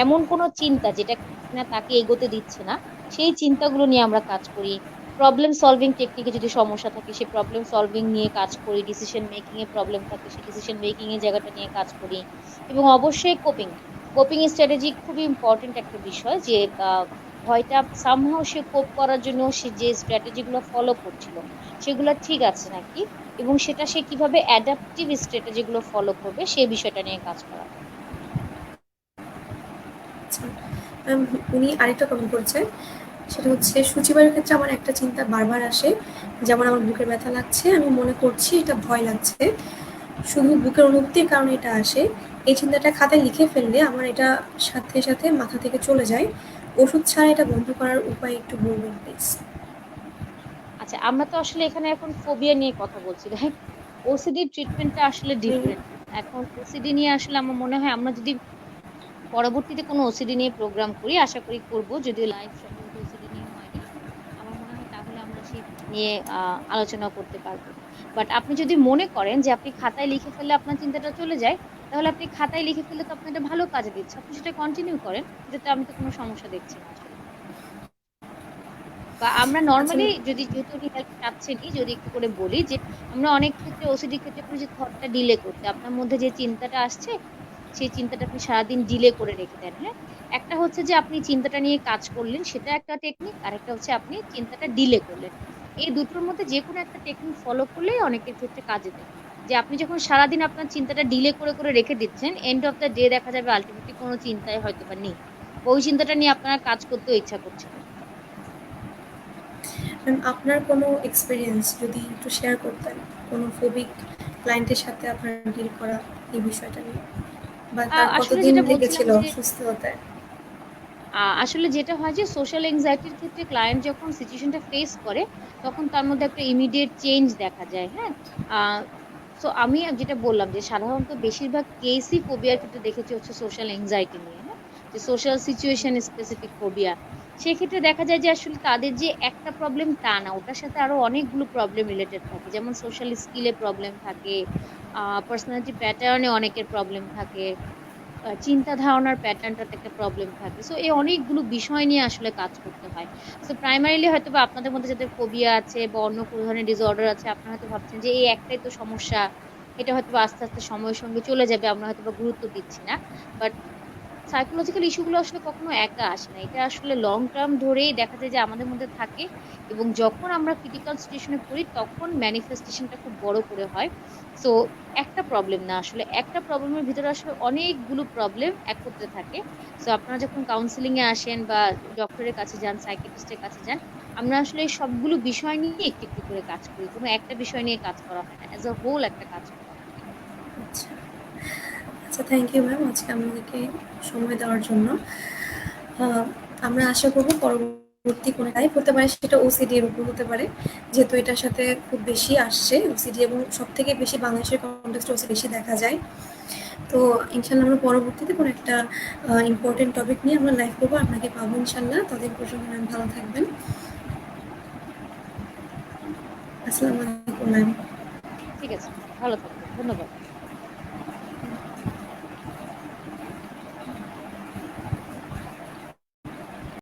এমন কোনো চিন্তা যেটা কিনা তাকে এগোতে দিচ্ছে না, সেই চিন্তাগুলো নিয়ে আমরা কাজ করি। প্রবলেম সলভিং টেকনিকে যদি সমস্যা থাকে, সেই প্রবলেম সলভিং নিয়ে কাজ করি। ডিসিশন মেকিং এ প্রবলেম থাকে, সেই ডিসিশন মেকিং এর জায়গাটা নিয়ে কাজ করি। এবং অবশ্যই কোপিং, কোপিং স্ট্র্যাটেজি খুবই ইম্পর্টেন্ট একটা বিষয়, যে ভয়টা সামহাও সে কোপ করার জন্য সে যে স্ট্র্যাটেজি গুলো ফলো করছিল, সেগুলো ঠিক আছে নাকি, এবং সেটা সে কিভাবে অ্যাডাপটিভ স্ট্র্যাটেজি গুলো ফলো করবে, সেই বিষয়টা নিয়ে কাজ করা হয়। আচ্ছা ম্যাম, উনি আরেকটা কমেন্ট করেছে, সেটা হচ্ছে সূচিবারের ক্ষেত্রে আমার একটা চিন্তা বারবার আসে, যেমন আমার বুকের ব্যথা লাগছে, আমি মনে করছি এটা ভয় লাগছে, শুধু বুকের অনুভূতির কারণে এটা আসে। এই চিন্তাটা খাতায় লিখে ফেললে আমার এটা সাথে সাথে মাথা থেকে চলে যায়। ওষুধ ছাড়া এটা বন্ধ করার উপায় একটু বলবেন প্লিজ? আচ্ছা, আমরা তো আসলে এখানে এখন ফোবিয়া নিয়ে কথা বলছি, রাইট? ওসিডি ট্রিটমেন্টটা আসলে ডিফারেন্ট। এখন ওসিডি নিয়ে আসলে আমার মনে হয় আমরা যদি পরবর্তীতে কোনো ওসিডি নিয়ে প্রোগ্রাম করি, আশা করি করব, যদিও লাইভ সম্ভবত ওসিডি নিয়ে হয়নি, আমার মনে হয় তাহলে আমরা সেই নিয়ে আলোচনা করতে পারবো। বাট আপনি যদি মনে করেন যে আপনি খাতায় লিখে ফেললে আপনার চিন্তাটা চলে যায়, তাহলে আপনি খাতায় লিখে ফেললে তো আপনার এটা ভালো কাজে দিচ্ছে, আপনি সেটা কন্টিনিউ করেন, এটাতে আমি তো কোনো সমস্যা দেখছি না আসলে। বা আমরা আচ্ছা নর্মালি যদি, যেহেতু উনি হেল্প চাচ্ছেনই, যদি একটু করে বলি যে আমরা অনেক ক্ষেত্রে ওসিডি ক্ষেত্রে করি যে থটটা ডিলে করতে, আপনার মধ্যে যে চিন্তাটা আসছে, সেই চিন্তাটা আপনি সারাদিন ডিলে করে রেখে দেন, হ্যাঁ। একটা হচ্ছে যে আপনি চিন্তাটা নিয়ে কাজ করলেন, সেটা একটা টেকনিক, আর একটা হচ্ছে আপনি চিন্তাটা ডিলে করলেন। এই দুটোর মধ্যে যে কোনো একটা টেকনিক ফলো করলেই অনেকের ক্ষেত্রে কাজে দেয়। যে আপনি যখন সারাদিন আপনার চিন্তাটা ডিলে করে করে রেখে দিচ্ছেন, এন্ড অফ দ্য ডে দেখা যাবে আলটিমেটলি কোনো চিন্তাই হয়তো বা নেই, বা ওই চিন্তাটা নিয়ে আপনার কাজ করতেও ইচ্ছা করছে না। ম্যাম, আপনার কোনো এক্সপিরিয়েন্স যদি একটু শেয়ার করতেন, কোনো ফোবিক ক্লায়েন্টের সাথে আপনার ডিল করা এই বিষয়টা নিয়ে, বা তার আসলে কতদিন যেটা বলছিলাম লেগেছিল যে সুস্থ হতে? আসলে যেটা হয় যে সোশ্যাল এংজাইটির ক্ষেত্রে ক্লায়েন্ট যখন সিচুয়েশনটা ফেস করে, তখন তার মধ্যে একটা ইমিডিয়েট চেঞ্জ দেখা যায়, হ্যাঁ। সো আমি যেটা বললাম যে সাধারণত বেশিরভাগ কেসই ফোবিয়ার ক্ষেত্রে দেখেছি হচ্ছে সোশ্যাল এংজাইটি নিয়ে, হ্যাঁ? যে সোশ্যাল সিচুয়েশন স্পেসিফিক ফোবিয়া। সেক্ষেত্রে দেখা যায় যে আসলে তাদের যে একটা প্রবলেম তা না, ওটার সাথে আরো অনেকগুলো প্রবলেম রিলেটেড থাকে। যেমন সোশ্যাল স্কিলে প্রবলেম থাকে, পার্সোনালিটি প্যাটার্নে অনেকের প্রবলেম থাকে, চিন্তা ধারণার প্যাটার্নটাতে একটা প্রবলেম থাকে। সো এই অনেকগুলো বিষয় নিয়ে আসলে কাজ করতে হয়। সো প্রাইমারিলি হয়তোবা আপনাদের মধ্যে যাদের ফোবিয়া আছে বা অন্য কোনো ধরনের ডিসঅর্ডার আছে, আপনারা হয়তো ভাবছেন যে এই একটাই তো সমস্যা, এটা হয়তোবা আস্তে আস্তে সময়ের সঙ্গে চলে যাবে, আমরা হয়তোবা গুরুত্ব দিচ্ছি না। বাট সাইকোলজিক্যাল ইস্যুগুলো আসলে কখনো একা আসে না, এটা আসলে লং টার্ম ধরেই দেখা যায় যে আমাদের মধ্যে থাকে। এবং যখন আমরা ক্রিটিক্যাল সিচুয়েশনে পড়ি তখন ম্যানিফেস্টেশনটা খুব বড় করে হয়। সো একটা প্রবলেম না, আসলে একটা প্রবলেমের ভিতরে আসলে অনেকগুলো প্রবলেম একত্রে থাকে। সো আপনারা যখন কাউন্সিলিং এ আসেন বা ডক্টরের কাছে যান, সাইকিয়াট্রিস্টের কাছে যান, আমরা আসলে এই সবগুলো বিষয় নিয়ে একটু একটু করে কাজ করি, কোনো একটা বিষয় নিয়ে কাজ করা হয় না, অ্যাজ আ হোল একটা কাজ করা হয়। আচ্ছা, আচ্ছা, থ্যাংক ইউ ম্যাম আজকে আমাদেরকে সময় দেওয়ার জন্য। আহ, আমরা আশা করবো পরবর্তী কোনো টাইপ হতে পারে, সেটা ওসিডি এর উপর হতে পারে, যেহেতু এটার সাথে খুব বেশি আসছে ওসিডি, এবং সব থেকে বেশি বাংলাদেশের কন্টেক্সটে ওসিডি বেশি দেখা যায়। তো ইনশাল্লাহ আমরা পরবর্তীতে কোনো একটা ইম্পর্টেন্ট টপিক নিয়ে আমরা লাইভ করবো, আপনাকে পাবো ইনশাল্লাহ। ততদিন পর্যন্ত ম্যাম ভালো থাকবেন। আসসালামু আলাইকুম ম্যাম। ঠিক আছে, ভালো থাকবেন, ধন্যবাদ।